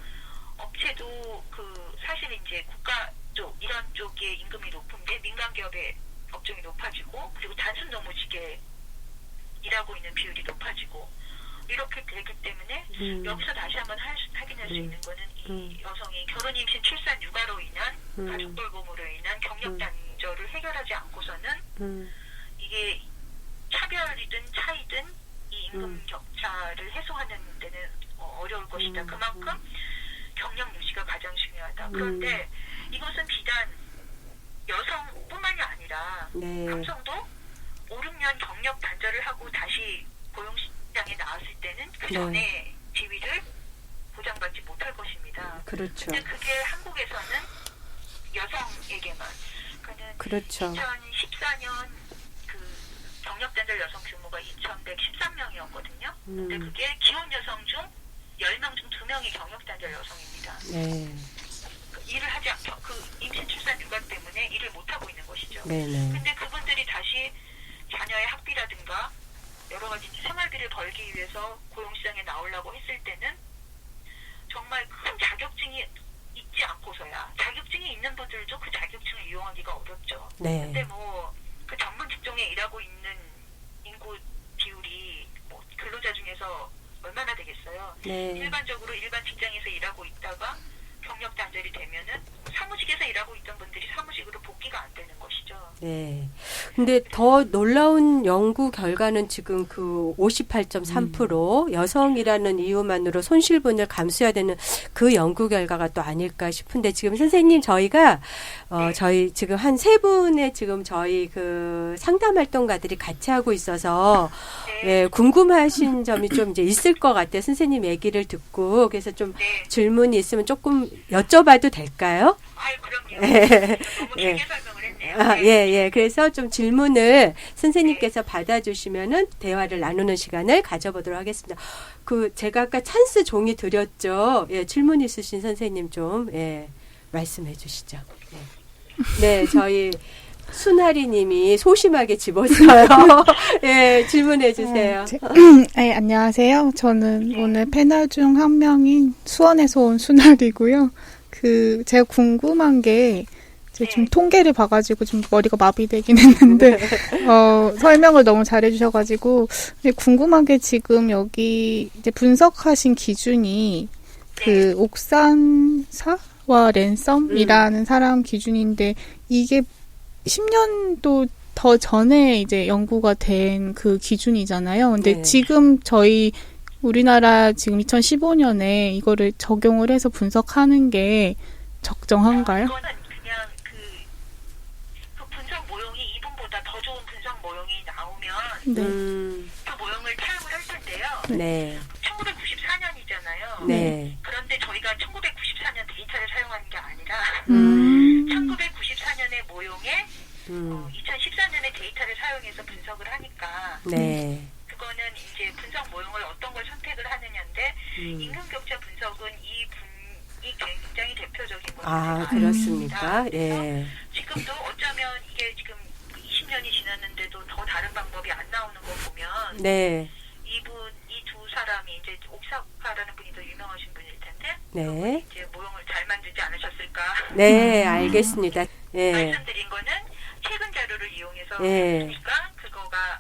업체도 사실 이제 국가 쪽 이런 쪽에 임금이 높은데 민간 기업의 업종이 높아지고 그리고 단순 노무직에 일하고 있는 비율이 높아지고 이렇게 되기 때문에 여기서 다시 한번 확인할 수 있는 거는 이 여성이 결혼, 임신, 출산, 육아로 인한 가족 돌봄으로 인한 경력 단절을 해결하지 않고서는 이게 차별이든 차이든 이 임금 격차를 해소하는 데는 어려울 것이다. 그만큼 경력 유지가 가장 중요하다. 그런데 이것은 비단 여성뿐만이 아니라 남성도 5, 6년 경력 단절을 하고 다시 고용시장에 나왔을 때는 그 전에 지위를 보장받지 못할 것입니다. 그렇죠. 근데 그게 한국에서는 여성에게만 그렇죠. 2014년 그 경력 단절 여성 규모가 2,113명이었거든요. 근데 그게 기혼 여성 중 10명 중 2명이 경력 단절 여성입니다. 네. 일을 하지 않고 임신 출산 육아 때문에 일을 못 하고 있는 것이죠. 네네. 근데 그분들이 다시 자녀의 학비라든가 여러 가지 생활비를 벌기 위해서 고용시장에 나오려고 했을 때는 정말 큰 자격증이 있지 않고서야 자격증이 있는 분들도 그 자격증을 이용하기가 어렵죠. 네. 근데 그 전문 직종에 일하고 있는 인구 비율이 근로자 중에서 얼마나 되겠어요? 네. 일반적으로 일반 직장에서 일하고 있다가 경력 단절이 되면은 사무직에서 일하고 있던 분들이 사무직으로 복귀가 안 되는 것이죠. 네. 근데 더 놀라운 연구 결과는 지금 그 58.3% 여성이라는 이유만으로 손실분을 감수해야 되는 그 연구 결과가 또 아닐까 싶은데 지금 선생님 저희가 저희 지금 한 3분의 지금 저희 그 상담 활동가들이 같이 하고 있어서 궁금하신 점이 좀 이제 있을 것 같아요. 선생님 얘기를 듣고 그래서 좀 질문이 있으면 조금 여쭤봐도 될까요? 아유, 그럼요. 너무 길게 설명을 했네요. 아, 예, 예. 그래서 좀 질문을 선생님께서 받아주시면은 대화를 나누는 시간을 가져보도록 하겠습니다. 제가 아까 찬스 종이 드렸죠. 예, 질문 있으신 선생님 좀, 예, 말씀해 주시죠. 네, 저희 순하리 님이 소심하게 집었어요. 예, 질문해 주세요. 네, 안녕하세요. 저는 오늘 패널 중 한 명인 수원에서 온 순하리고요. 제가 궁금한 게, 지금 통계를 봐가지고 좀 머리가 마비되긴 했는데, 설명을 너무 잘해주셔가지고, 궁금한 게 지금 여기 이제 분석하신 기준이 옥산사와 랜섬이라는 사람 기준인데, 이게 10년도 더 전에 이제 연구가 된 그 기준이잖아요. 근데 네. 지금 우리나라 지금 2015년에 이거를 적용을 해서 분석하는 게 적정한가요? 이거는 그냥 그 분석 모형이 이분보다 더 좋은 분석 모형이 나오면 네. 그 모형을 사용을 할 텐데요. 네. 1994년이잖아요. 네. 그런데 저희가 1994년 데이터를 사용하는 게 아니라 1994년의 모형에 2014년의 데이터를 사용해서 분석을 하니까 네. 그거는 이제 분석 모형을 어떤 걸 선택을 하느냐인데 임금격차 분석은 이 굉장히 대표적인 것입니다. 아, 그렇습니까? 예. 지금도 어쩌면 이게 지금 20년이 지났는데도 더 다른 방법이 안 나오는 거 보면 네. 이 두 사람이 이제 옥사카라는 분이 더 유명하신 분일 텐데 네. 이제 모형을 잘 만들지 않으셨을까? 네, 알겠습니다. 예. 말씀드린 거는 최근 자료를 이용해서 예. 했으니까 그거가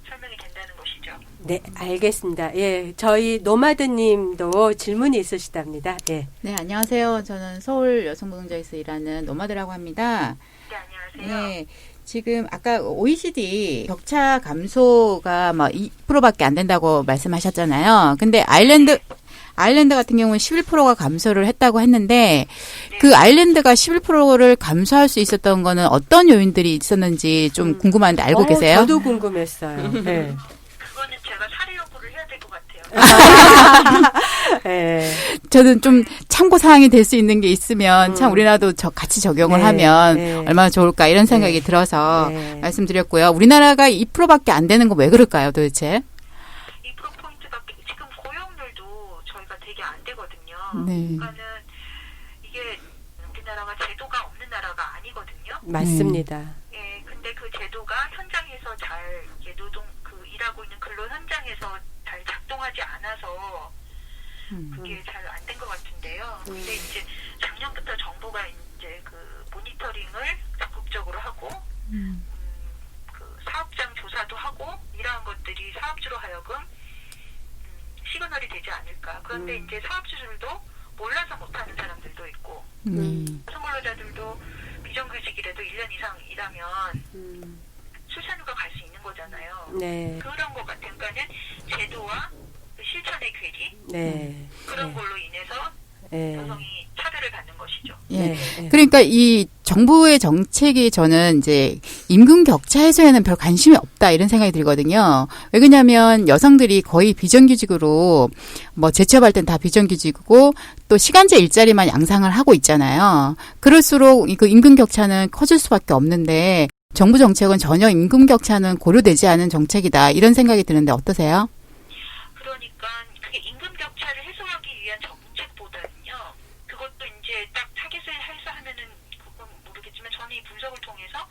설명이 된다는 것이죠. 네, 알겠습니다. 예. 저희 노마드님도 질문이 있으시답니다. 예. 네, 안녕하세요. 저는 서울 여성노동자에서 일하는 노마드라고 합니다. 네, 안녕하세요. 네. 지금 아까 OECD 격차 감소가 2%밖에 안 된다고 말씀하셨잖아요. 근데 아일랜드 같은 경우는 11%가 감소를 했다고 했는데 그 아일랜드가 11%를 감소할 수 있었던 거는 어떤 요인들이 있었는지 좀 궁금한데 알고 계세요? 저도 궁금했어요. 네. 그거는 제가 사례 연구를 해야 될 것 같아요. 네. 저는 좀 참고 사항이 될 수 있는 게 있으면 참 우리나라도 같이 적용을 네, 하면 네. 얼마나 좋을까 이런 생각이 네. 들어서 네. 말씀드렸고요. 우리나라가 2%밖에 안 되는 거 왜 그럴까요, 도대체? 2%포인트가 지금 고용률도 저희가 되게 안 되거든요. 네. 그러니까는 이게 우리나라가 제도가 없는 나라가 아니거든요. 맞습니다. 예, 근데 그 제도가 현장에서 잘 일하고 있는 근로 현장에서 잘 작동하지 않아서 그게 잘 안 된 것 같은데요. 근데 이제 작년부터 정부가 이제 그 모니터링을 적극적으로 하고 그 사업장 조사도 하고 이러한 것들이 사업주로 하여금 시그널이 되지 않을까. 그런데 이제 사업주들도 몰라서 못하는 사람들도 있고 여성근로자들도 비정규직이라도 1년 이상 일하면 출산휴가 갈 수 있는 거잖아요. 네. 그런 것 같은 거는 제도와 그 실천의 괴리 네. 그런 걸로 인해서 네. 여성이 차별을 받는 것이죠. 예. 네. 그러니까 이 정부의 정책이 저는 이제 임금 격차 해소에는 별 관심이 없다 이런 생각이 들거든요. 왜 그러냐면 여성들이 거의 비정규직으로 재취업할 땐 다 비정규직이고 또 시간제 일자리만 양상을 하고 있잖아요. 그럴수록 그 임금 격차는 커질 수밖에 없는데 정부 정책은 전혀 임금 격차는 고려되지 않은 정책이다 이런 생각이 드는데 어떠세요? 그러니까 그게 임금 격차를 해소하기 위한 정책보다는요. 그것도 이제 딱 타겟을 해서 하면은 그건 모르겠지만 저는 이 분석을 통해서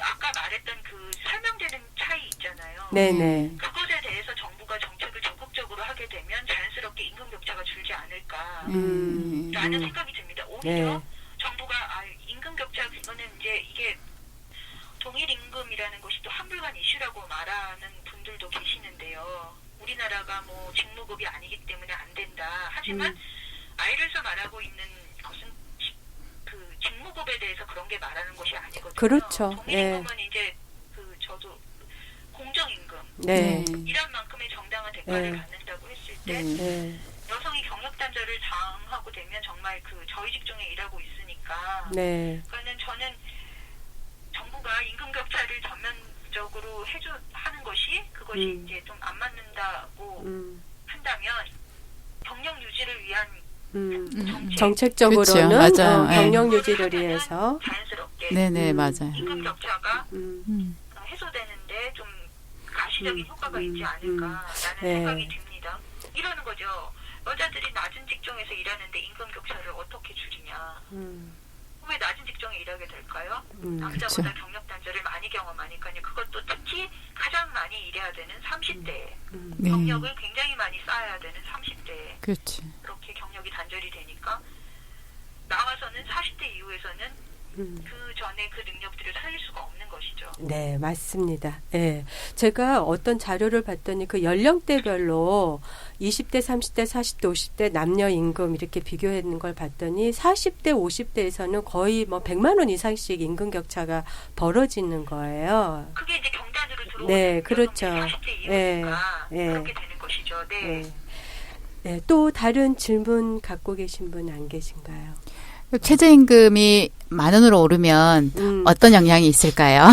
아까 말했던 그 설명되는 차이 있잖아요. 네네. 그것에 대해서 정부가 정책을 적극적으로 하게 되면 자연스럽게 임금 격차가 줄지 않을까 라는 생각이 듭니다. 오히려 네. 정부가 임금 격차 이거는 이제 이게 동일 임금이라는 것이 또 한불관 이슈라고 말하는 분들도 계시는데요. 우리나라가 직무급이 아니기 때문에 안 된다. 하지만 아이를서 말하고 있는 것은 그 직무급에 대해서 그런 게 말하는 것이 아니거든요. 그렇죠. 동일 임금은 이제 저도 공정임금 네. 이런 만큼의 정당한 대가를 네. 받는다고 했을 때 네. 여성이 경력 단절을 당하고 되면 정말 그 저희 직종에 일하고 있으니까 네. 그러니까는 저는 정부가 임금 격차를 전면적으로 하는 것이 그것이 이제 좀 안 맞는다고 한다면 경력 유지를 위한 정책 정책적으로는 그렇죠. 맞아요. 경력 유지를 위해서 자연스럽게 네네, 맞아요. 임금 격차가 음. 해소되는데 좀 가시적인 효과가 있지 않을까라는 네. 생각이 듭니다. 이러는 거죠. 여자들이 낮은 직종에서 일하는데 임금 격차를 어떻게 줄이냐. 왜 낮은 직종에 일하게 될까요? 남자보다 그쵸. 경력 단절을 많이 경험하니까요. 그것도 특히 가장 많이 일해야 되는 30대에 네. 경력을 굉장히 많이 쌓아야 되는 30대에 그렇지. 그렇게 경력이 단절이 되니까 나와서는 40대 이후에서는 그 전에 그 능력들을 살릴 수가 없는 것이죠. 네, 맞습니다. 예. 제가 어떤 자료를 봤더니 그 연령대별로 20대, 30대, 40대, 50대 남녀 임금 이렇게 비교했는 걸 봤더니 40대, 50대에서는 거의 뭐 100만 원 이상씩 임금 격차가 벌어지는 거예요. 그게 이제 경단으로 들어오는 네, 그렇죠. 40대 예, 이후니까 예. 그렇게 되는 것이죠. 네. 네. 네, 또 다른 질문 갖고 계신 분 안 계신가요? 최저임금이 10,000원으로 오르면 어떤 영향이 있을까요?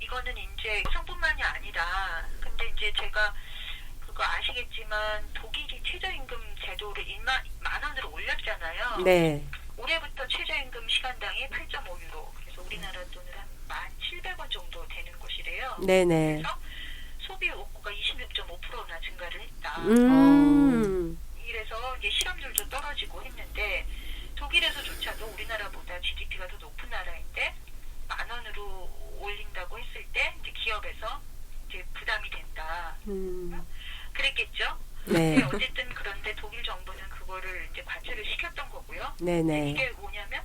이거는 이제 여성뿐만이 아니라 근데 이제 제가 그거 아시겠지만 독일이 최저임금 제도를 10,000원으로 올렸잖아요. 네. 올해부터 최저임금 시간당에 8.5유로. 그래서 우리나라 돈으로 한 1,700원 정도 되는 것이래요. 네네. 그래서 소비 욕구가 26.5%나 증가를 했다. 이래서 이제 실업률도 떨어지고 했는데 독일에서조차도 우리나라보다 GDP가 더 높은 나라인데 10,000원으로 올린다고 했을 때 이제 기업에서 이제 부담이 된다. 그랬겠죠? 네. 근데 어쨌든 그런데 독일 정부는 그거를 이제 관철을 시켰던 거고요. 네네. 이게 뭐냐면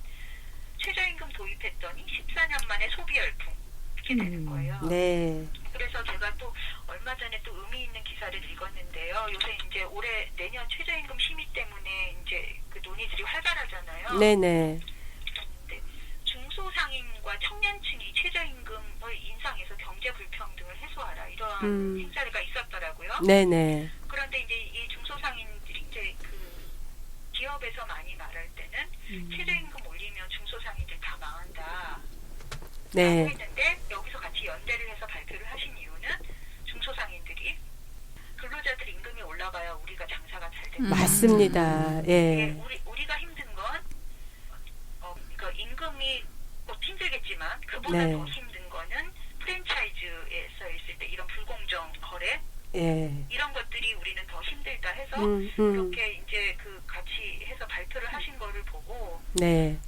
최저임금 도입했더니 14년 만에 소비 열풍 이렇게 되는 거예요. 네. 그래서 제가 또 얼마 전에 또 의미 있는 기사를 읽었는데요. 요새 이제 올해 내년 최저임금 심의 때문에 이제 그 논의들이 활발하잖아요. 네네. 그런데 중소상인과 청년층이 최저임금을 인상해서 경제 불평등을 해소하라 이러한 행사가 있었더라고요. 네네. 그런데 이제 이 중소상인들이 이제 그 기업에서 많이 말할 때는 최저임금 올리면 중소상인들 다 망한다. 네. 했는데 여기서 같이 연대를 해서 발표를 하신 이유는 중소상인들이 근로자들 임금이 올라가야 우리가 장사가 잘 된다. 맞습니다. 예. 우리가 힘든 건 그러니까 임금이 곧 힘들겠지만 그보다 네. 더 힘든 거는 프랜차이즈에서 있을 때 이런 불공정 거래 예. 이런 것들이 우리는 더 힘들다 해서 그렇게 이제 그 같이 해서 발표를 하신 거를 보고 네.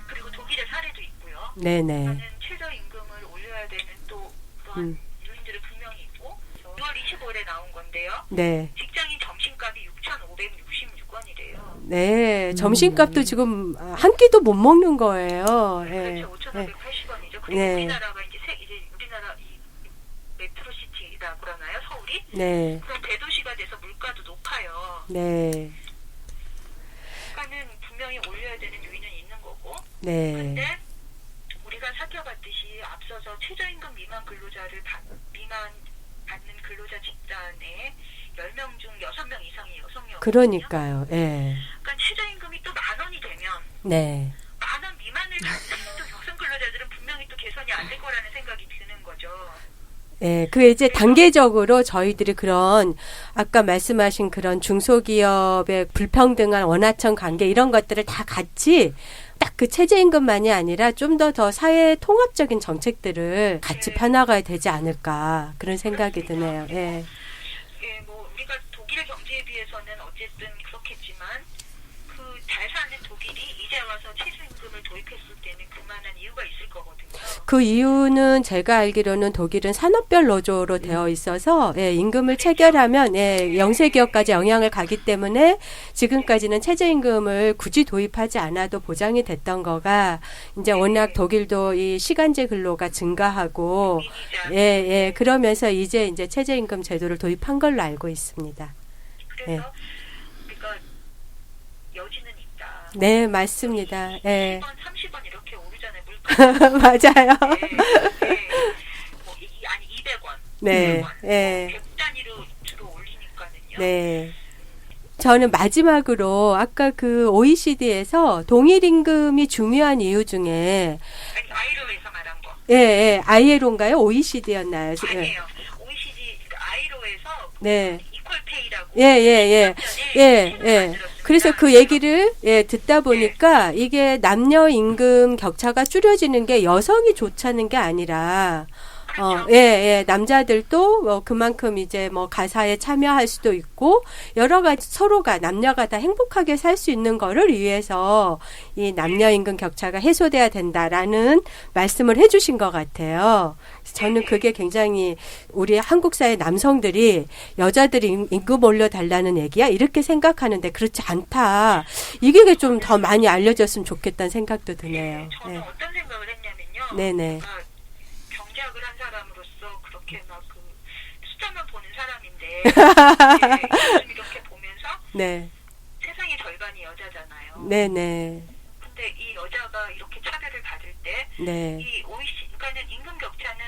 그리고 독일의 사례도 있고요. 네네. 저는 최저임금을 올려야 되는 또 그런 요인들이 분명히 있고 6월 25일에 나온 건데요. 네. 직장인 점심값이 6,566원이래요. 네. 점심값도 지금 한 끼도 못 먹는 거예요. 예. 그렇죠. 5,580원이죠. 그리고 네. 우리나라가 이제 우리나라 이 메트로시티라고 그러나요? 서울이? 네. 그럼 대도시가 돼서 물가도 높아요. 네. 물가는 분명히 올려야 되는 요인은 있는 거고. 네. 근데 우리가 살펴봤듯이 앞서서 최저임금 미만 근로자를 받는 근로자 집단에 10명 중 6명 이상이 여성이었거든요. 그러니까요. 예. 그러니까 최저임금이 또 10,000원이 되면 네. 10,000원 미만을 받는 또 여성 근로자들은 분명히 또 개선이 안 될 거라는 생각이 드는 거죠. 예, 그 이제 단계적으로 저희들이 그런 아까 말씀하신 그런 중소기업의 불평등한 원하청 관계 이런 것들을 다 같이 딱 그 최저임금만이 아니라 좀 더 사회 통합적인 정책들을 같이 펴나가야 되지 않을까 그런 생각이 드네요. 예. 예, 뭐 우리가 독일의 경제에 비해서는 어쨌든 그렇겠지만 그 잘 사는 독일이 이제 와서 최저임금을 도입했을 때는 그만한 이유가 있을 거거든요. 그 이유는 제가 알기로는 독일은 산업별 노조로 되어 있어서 예, 임금을 체결하면 예, 영세기업까지 영향을 가기 때문에 지금까지는 최저임금을 굳이 도입하지 않아도 보장이 됐던 거가 이제 워낙 독일도 이 시간제 근로가 증가하고 예, 그러면서 이제 최저임금 제도를 도입한 걸로 알고 있습니다. 그래서 그러니까 여지는 있다. 네, 맞습니다. 예. 10원, 30원 이렇게 오르잖아요. 물가. 맞아요. 뭐 아니 200원. 네. 100원. 예. 100 단위로 주로 올리니까는요. 네. 저는 마지막으로 아까 그 OECD에서 동일 임금이 중요한 이유 중에 아니 아이로에서 말한 거. 예, ILO인가요? OECD였나요? 아니에요. OECD 아이로에서 네. 이퀄페이라고 예. 그래서 그 얘기를 듣다 보니까 이게 남녀 임금 격차가 줄여지는 게 여성이 좋다는 게 아니라 남자들도 뭐 그만큼 이제 뭐 가사에 참여할 수도 있고 여러 가지 서로가 남녀가 다 행복하게 살 수 있는 거를 위해서 이 남녀 임금 격차가 해소돼야 된다라는 말씀을 해주신 것 같아요. 저는 그게 굉장히 우리 한국 사회 남성들이 여자들이 임금 올려달라는 얘기야 이렇게 생각하는데 그렇지 않다. 이게 좀 더 많이 알려졌으면 좋겠다는 생각도 드네요. 저는 어떤 생각을 했냐면요. 네네. 경제학을 한 사람으로서 그렇게 막 그 숫자만 보는 사람인데 요즘 이렇게 보면서 네. 세상의 절반이 여자잖아요. 네네. 근데 이 여자가 이렇게 차별을 받을 때 네. 이 OECD, 그러니까는 임금 격차는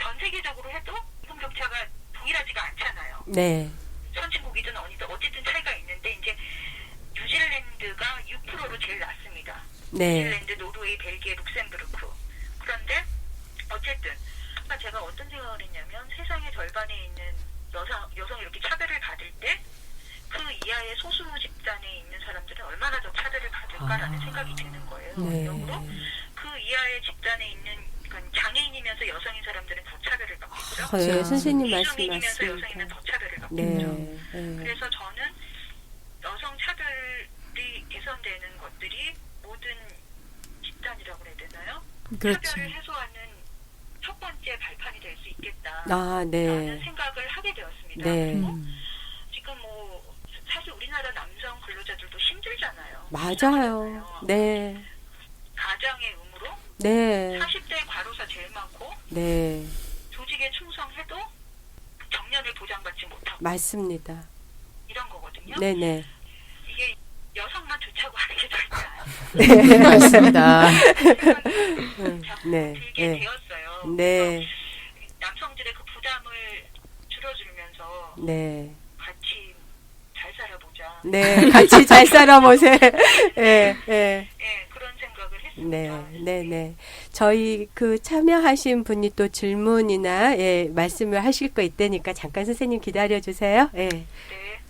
전 세계적으로 해도 임금 격차가 동일하지가 않잖아요. 네. 선진국이든 어디든 어쨌든 차이가 있는데 이제 뉴질랜드가 6%로 제일 낮습니다. 네. 뉴질랜드, 노르웨이, 벨기에, 룩셈부르크. 그런데 어쨌든 그러니까 제가 어떤 생각을 했냐면 세상의 절반에 있는 여성이 이렇게 차별을 받을 때 그 이하의 소수 집단에 있는 사람들은 얼마나 더 차별을 받을까라는 생각이 드는 거예요. 네. 역으로 그 이하의 집단에 있는 그러니까 장애인이면서 여성인 사람들은 더 차별을 받겠죠. 네, 선생님 말씀 이주민이면서 맞습니다. 여성이면 더 차별을 받겠죠. 네. 그래서 저는 여성 차별이 개선되는 것들이 모든 집단이라고 해야 되나요? 그렇죠. 차별을 해소하는 첫 번째 발판이 될 수 있겠다. 네. 라는 생각을 하게 되었습니다. 네. 그리고 지금 뭐 사실 우리나라 남성 근로자들도 힘들잖아요. 맞아요. 네. 가장의 의무로 네. 40대 과로사 제일 많고 네. 조직에 충성해도 정년을 보장받지 못하고 맞습니다. 이런 거거든요. 네네. 이게 여성만 좋다고 하는 게 절대 아니에요. 네, 맞습니다. 자꾸 네. 들게 네. 되었어요. 네. 남성들의 그 부담을 줄여주면서 네. 같이 잘 살아보자. 네. 같이 잘 살아보세요. 예, 예. 예, 그런 생각을 했습니다. 네, 네, 네. 저희 그 참여하신 분이 또 질문이나 말씀을 하실 거 있다니까 잠깐 선생님 기다려 주세요. 예. 네.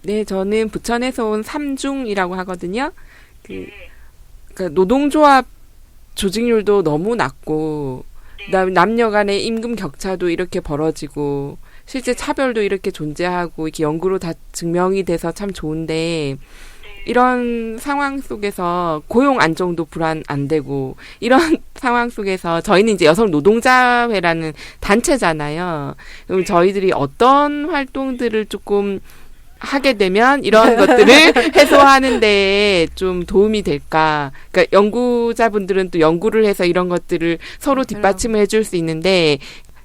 네, 저는 부천에서 온 삼중이라고 하거든요. 네. 그 노동조합 조직률도 너무 낮고, 네. 그다음에 남녀 간의 임금 격차도 이렇게 벌어지고, 실제 차별도 이렇게 존재하고, 이렇게 연구로 다 증명이 돼서 참 좋은데, 이런 상황 속에서 고용 안정도 불안 안 되고, 이런 상황 속에서 저희는 이제 여성 노동자회라는 단체잖아요. 그럼 저희들이 어떤 활동들을 조금 하게 되면 이런 것들을 해소하는 데 좀 도움이 될까. 그러니까 연구자분들은 또 연구를 해서 이런 것들을 서로 뒷받침을 해줄 수 있는데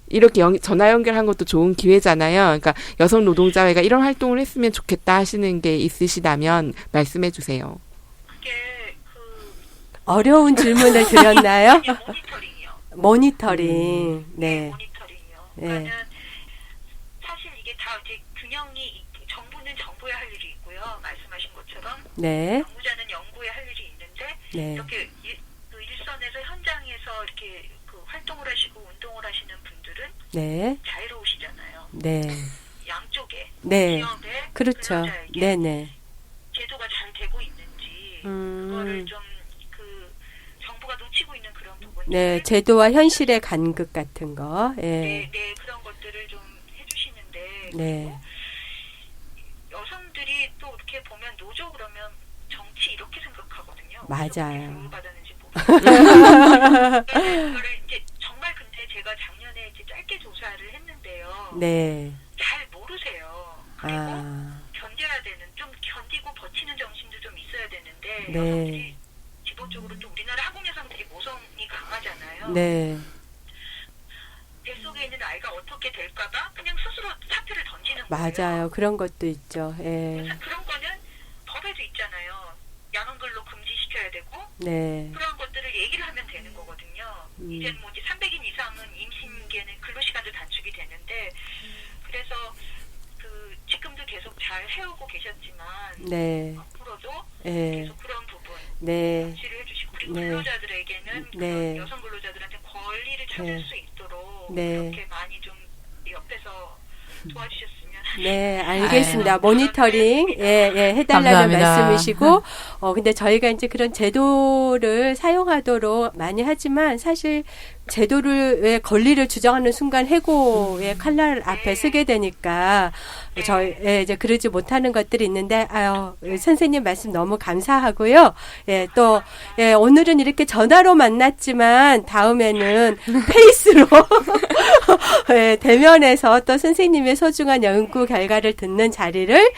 이렇게 전화 연결한 것도 좋은 기회잖아요. 그러니까 여성 노동자회가 이런 활동을 했으면 좋겠다 하시는 게 있으시다면 말씀해 주세요. 그게 어려운 질문을 드렸나요? 그냥 모니터링이요. 모니터링. 네. 모니터링이요. 네. 그러니까는 사실 이게 다 이제 균형이 정부는 정부의 할 일이 있고요. 말씀하신 것처럼 네. 연구자는 연구의 할 일이 있는데 네. 이렇게 그 일선에서 현장에서 이렇게 그 활동을 하시고 운동을 하시는 분들은 네. 자유로우시잖아요. 네. 양쪽에 네. 기업에 그렇죠. 근로자에게 네네. 제도가 잘 되고 있는지 그거를 좀 그 정부가 놓치고 있는 그런 부분들 네. 제도와 현실의 간극 같은 거. 네, 예. 네, 그런 것들을 좀 해주시는데 네. 그리고 여성들이 또 이렇게 보면 노조 그러면 정치 이렇게 생각하거든요. 맞아요. 받았는지 모르겠어요. 그거를 이제 정말 근데 제가 작년에 이제 짧게 조사를 했는데요. 네. 잘 모르세요. 그리고 아. 견뎌야 되는 좀 견디고 버티는 정신도 좀 있어야 되는데 네. 여성들이 기본적으로 또 우리나라 한국 여성들이 모성이 강하잖아요. 네. 뱃속에 있는 아이가 어떻게 될까봐 그냥 스스로 사표를 던지는 거예요. 맞아요. 그런 것도 있죠. 예. 그래서 그런 거는 법에도 있잖아요. 야간근로 금지시켜야 되고 네. 그런 것들을 얘기를 하면 되는 거거든요. 이제는 뭐 이제 300인 이상은 임신계는 근로시간도 단축이 되는데 그래서 그 지금도 계속 잘 해오고 계셨지만 네. 앞으로도 예. 계속 그런 부분 네. 조치를 해주시고 그리고 네. 근로자들에게는 네. 그런 여성 근로자들한테 권리를 찾을 네. 수 있도록 네. 그렇게 많이 좀 옆에서 도와주셨으면 네, 알겠습니다. 모니터링, 해달라는 감사합니다. 말씀이시고, 근데 저희가 이제 그런 제도를 사용하도록 많이 하지만 사실 제도를 왜 권리를 주장하는 순간 해고의 칼날 앞에 서게 되니까 이제 그러지 못하는 것들이 있는데 선생님 말씀 너무 감사하고요. 또 오늘은 이렇게 전화로 만났지만 다음에는 페이스로 대면해서 또 선생님의 소중한 연구 결과를 듣는 자리를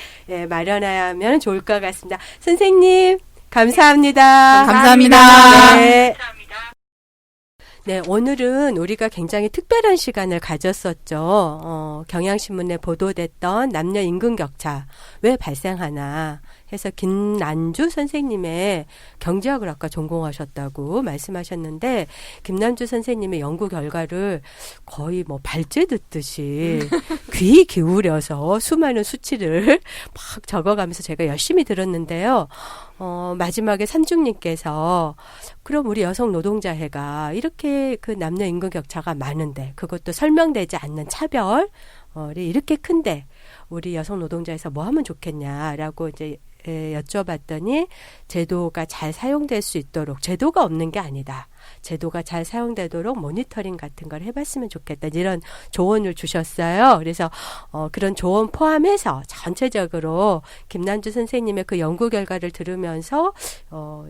마련하면 좋을 것 같습니다. 선생님 감사합니다. 감사합니다. 네. 감사합니다. 네, 오늘은 우리가 굉장히 특별한 시간을 가졌었죠. 경향신문에 보도됐던 남녀 임금 격차 왜 발생하나 해서 김난주 선생님의 경제학을학과 전공하셨다고 말씀하셨는데 김난주 선생님의 연구 결과를 거의 뭐 발제 듣듯이 귀 기울여서 수많은 수치를 막 적어가면서 제가 열심히 들었는데요. 마지막에 삼중님께서 그럼 우리 여성 노동자회가 이렇게 그 남녀 임금 격차가 많은데 그것도 설명되지 않는 차별이 이렇게 큰데 우리 여성 노동자에서 뭐 하면 좋겠냐라고 이제 여쭤봤더니 제도가 잘 사용될 수 있도록 제도가 없는 게 아니다. 제도가 잘 사용되도록 모니터링 같은 걸 해봤으면 좋겠다. 이런 조언을 주셨어요. 그래서 그런 조언 포함해서 전체적으로 김난주 선생님의 그 연구 결과를 들으면서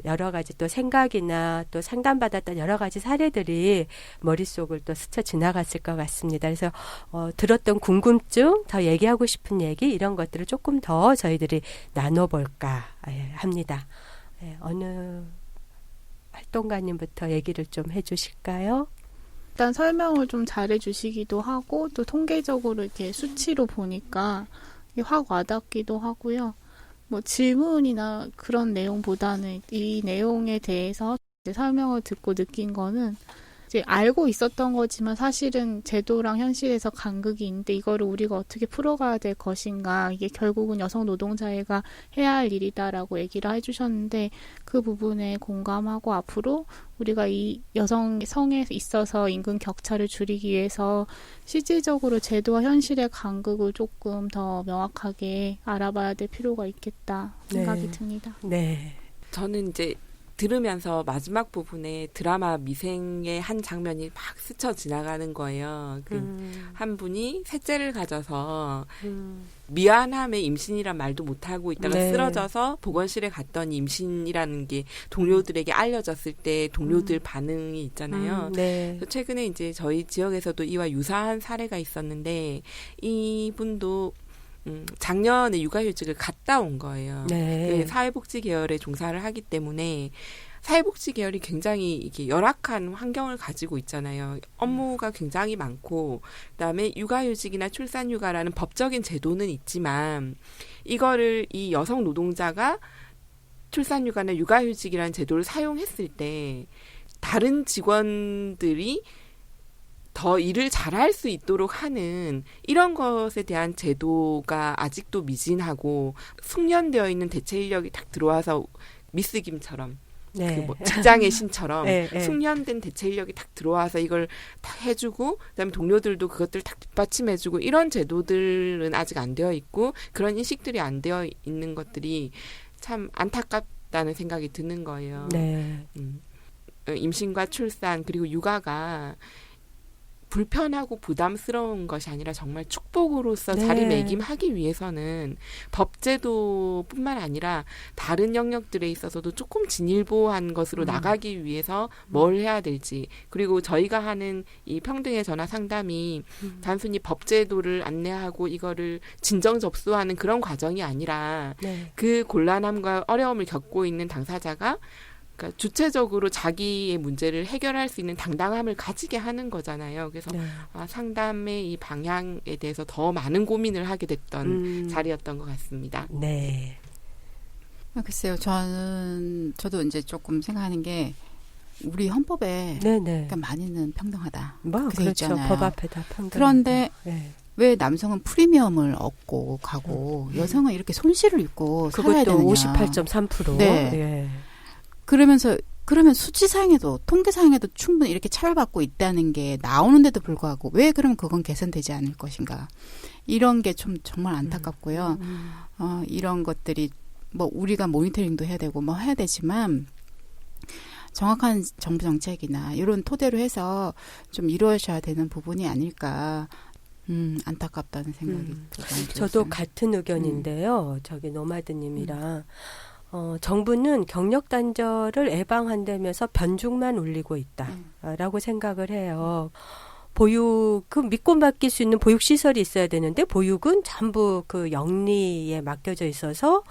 여러 가지 또 생각이나 또 상담받았던 여러 가지 사례들이 머릿속을 또 스쳐 지나갔을 것 같습니다. 그래서 들었던 궁금증, 더 얘기하고 싶은 얘기 이런 것들을 조금 더 저희들이 나눠볼까 합니다. 어느 활동가님부터 얘기를 좀 해주실까요? 일단 설명을 좀 잘해주시기도 하고 또 통계적으로 이렇게 수치로 보니까 이게 확 와닿기도 하고요. 뭐 질문이나 그런 내용보다는 이 내용에 대해서 이제 설명을 듣고 느낀 거는 이제 알고 있었던 거지만 사실은 제도랑 현실에서 간극이 있는데 이거를 우리가 어떻게 풀어가야 될 것인가 이게 결국은 여성 노동자회가 해야 할 일이다라고 얘기를 해주셨는데 그 부분에 공감하고 앞으로 우리가 이 여성 성에 있어서 임금 격차를 줄이기 위해서 실질적으로 제도와 현실의 간극을 조금 더 명확하게 알아봐야 될 필요가 있겠다 생각이 듭니다. 네. 저는 이제 들으면서 마지막 부분에 드라마 미생의 한 장면이 막 스쳐 지나가는 거예요. 한 분이 셋째를 가져서 미안함에 임신이란 말도 못하고 있다가 네. 쓰러져서 보건실에 갔더니 임신이라는 게 동료들에게 알려졌을 때 동료들 반응이 있잖아요. 네. 그래서 최근에 이제 저희 지역에서도 이와 유사한 사례가 있었는데 이분도 작년에 육아휴직을 갔다 온 거예요. 네. 사회복지 계열에 종사를 하기 때문에 사회복지 계열이 굉장히 이게 열악한 환경을 가지고 있잖아요. 업무가 굉장히 많고 그다음에 육아휴직이나 출산휴가라는 법적인 제도는 있지만 이거를 이 여성 노동자가 출산휴가나 육아휴직이라는 제도를 사용했을 때 다른 직원들이 더 일을 잘할 수 있도록 하는 이런 것에 대한 제도가 아직도 미진하고 숙련되어 있는 대체 인력이 딱 들어와서 미스 김처럼 네. 그 뭐 직장의 신처럼 네, 네. 숙련된 대체 인력이 딱 들어와서 이걸 딱 해주고 그다음에 동료들도 그것들 딱 뒷받침해주고 이런 제도들은 아직 안 되어 있고 그런 인식들이 안 되어 있는 것들이 참 안타깝다는 생각이 드는 거예요. 네. 임신과 출산 그리고 육아가 불편하고 부담스러운 것이 아니라 정말 축복으로서 네. 자리매김하기 위해서는 법제도뿐만 아니라 다른 영역들에 있어서도 조금 진일보한 것으로 나가기 위해서 뭘 해야 될지 그리고 저희가 하는 이 평등의 전화 상담이 단순히 법제도를 안내하고 이거를 진정 접수하는 그런 과정이 아니라 네. 그 곤란함과 어려움을 겪고 있는 당사자가 그러니까 주체적으로 자기의 문제를 해결할 수 있는 당당함을 가지게 하는 거잖아요. 그래서 네. 상담의 이 방향에 대해서 더 많은 고민을 하게 됐던 자리였던 것 같습니다. 네. 글쎄요, 저도 이제 조금 생각하는 게 우리 헌법에 네네. 그러니까 많이는 평등하다. 뭐 그게 그렇죠. 있잖아요. 법 앞에다 평등. 그런데 네. 왜 남성은 프리미엄을 얻고 가고 여성은 이렇게 손실을 입고 살아야 그것도 되느냐. 58.3%. 네. 예. 그러면서 그러면 수치사항에도 통계사항에도 충분히 이렇게 차별받고 있다는 게 나오는데도 불구하고 왜 그러면 그건 개선되지 않을 것인가. 이런 게 좀 정말 안타깝고요. 이런 것들이 뭐 우리가 모니터링도 해야 되고 뭐 해야 되지만 정확한 정부 정책이나 이런 토대로 해서 좀 이루어져야 되는 부분이 아닐까. 안타깝다는 생각이 많이 들었어요. 저도 같은 의견인데요. 저기 노마드님이랑 정부는 경력 단절을 예방한다면서 변죽만 올리고 있다라고 생각을 해요. 보육, 믿고 맡길 수 있는 보육시설이 있어야 되는데 보육은 전부 그 영리에 맡겨져 있어서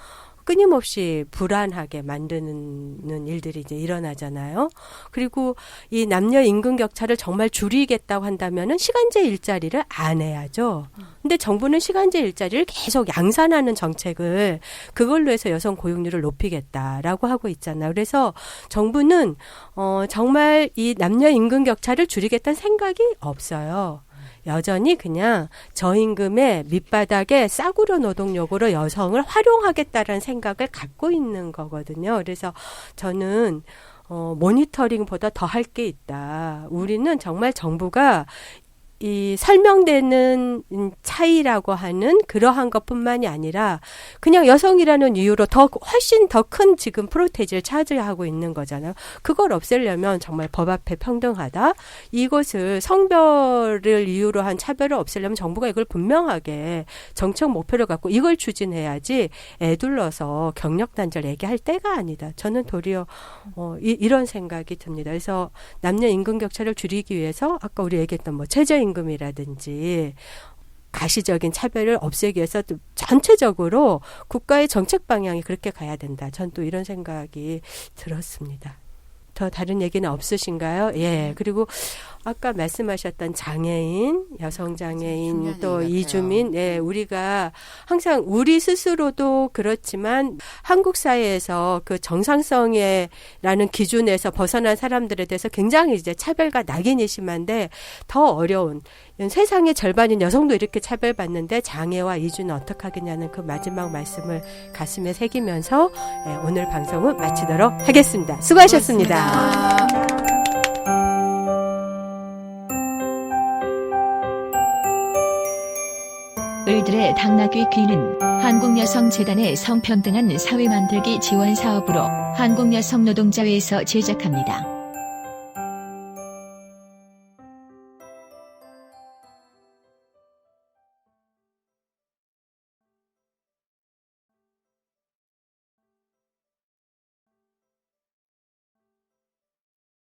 끊임없이 불안하게 만드는 일들이 이제 일어나잖아요. 그리고 이 남녀 임금 격차를 정말 줄이겠다고 한다면은 시간제 일자리를 안 해야죠. 근데 정부는 시간제 일자리를 계속 양산하는 정책을 그걸로 해서 여성 고용률을 높이겠다라고 하고 있잖아요. 그래서 정부는 정말 이 남녀 임금 격차를 줄이겠다는 생각이 없어요. 여전히 그냥 저임금의 밑바닥에 싸구려 노동력으로 여성을 활용하겠다라는 생각을 갖고 있는 거거든요. 그래서 저는 모니터링보다 더 할 게 있다. 우리는 정말 정부가 이 설명되는 차이라고 하는 그러한 것뿐만이 아니라 그냥 여성이라는 이유로 훨씬 더 큰 지금 프로테이지를 차지하고 있는 거잖아요. 그걸 없애려면 정말 법 앞에 평등하다. 이것을 성별을 이유로 한 차별을 없애려면 정부가 이걸 분명하게 정책 목표를 갖고 이걸 추진해야지 애둘러서 경력 단절 얘기할 때가 아니다. 저는 도리어 이런 생각이 듭니다. 그래서 남녀 임금 격차를 줄이기 위해서 아까 우리 얘기했던 뭐 최저임금이라든지 가시적인 차별을 없애기 위해서 전체적으로 국가의 정책 방향이 그렇게 가야 된다. 전 또 이런 생각이 들었습니다. 더 다른 얘기는 없으신가요? 예. 그리고 아까 말씀하셨던 장애인, 여성 장애인, 또 이주민, 예, 우리가 항상 우리 스스로도 그렇지만 한국 사회에서 그 정상성이라는 기준에서 벗어난 사람들에 대해서 굉장히 이제 차별과 낙인이 심한데 더 어려운 세상의 절반인 여성도 이렇게 차별받는데 장애와 이주는 어떻게 하겠냐는 그 마지막 말씀을 가슴에 새기면서 예, 오늘 방송은 마치도록 하겠습니다. 수고하셨습니다. 을들의 당나귀 귀는 한국여성재단의 성평등한 사회 만들기 지원 사업으로 한국여성노동자회에서 제작합니다.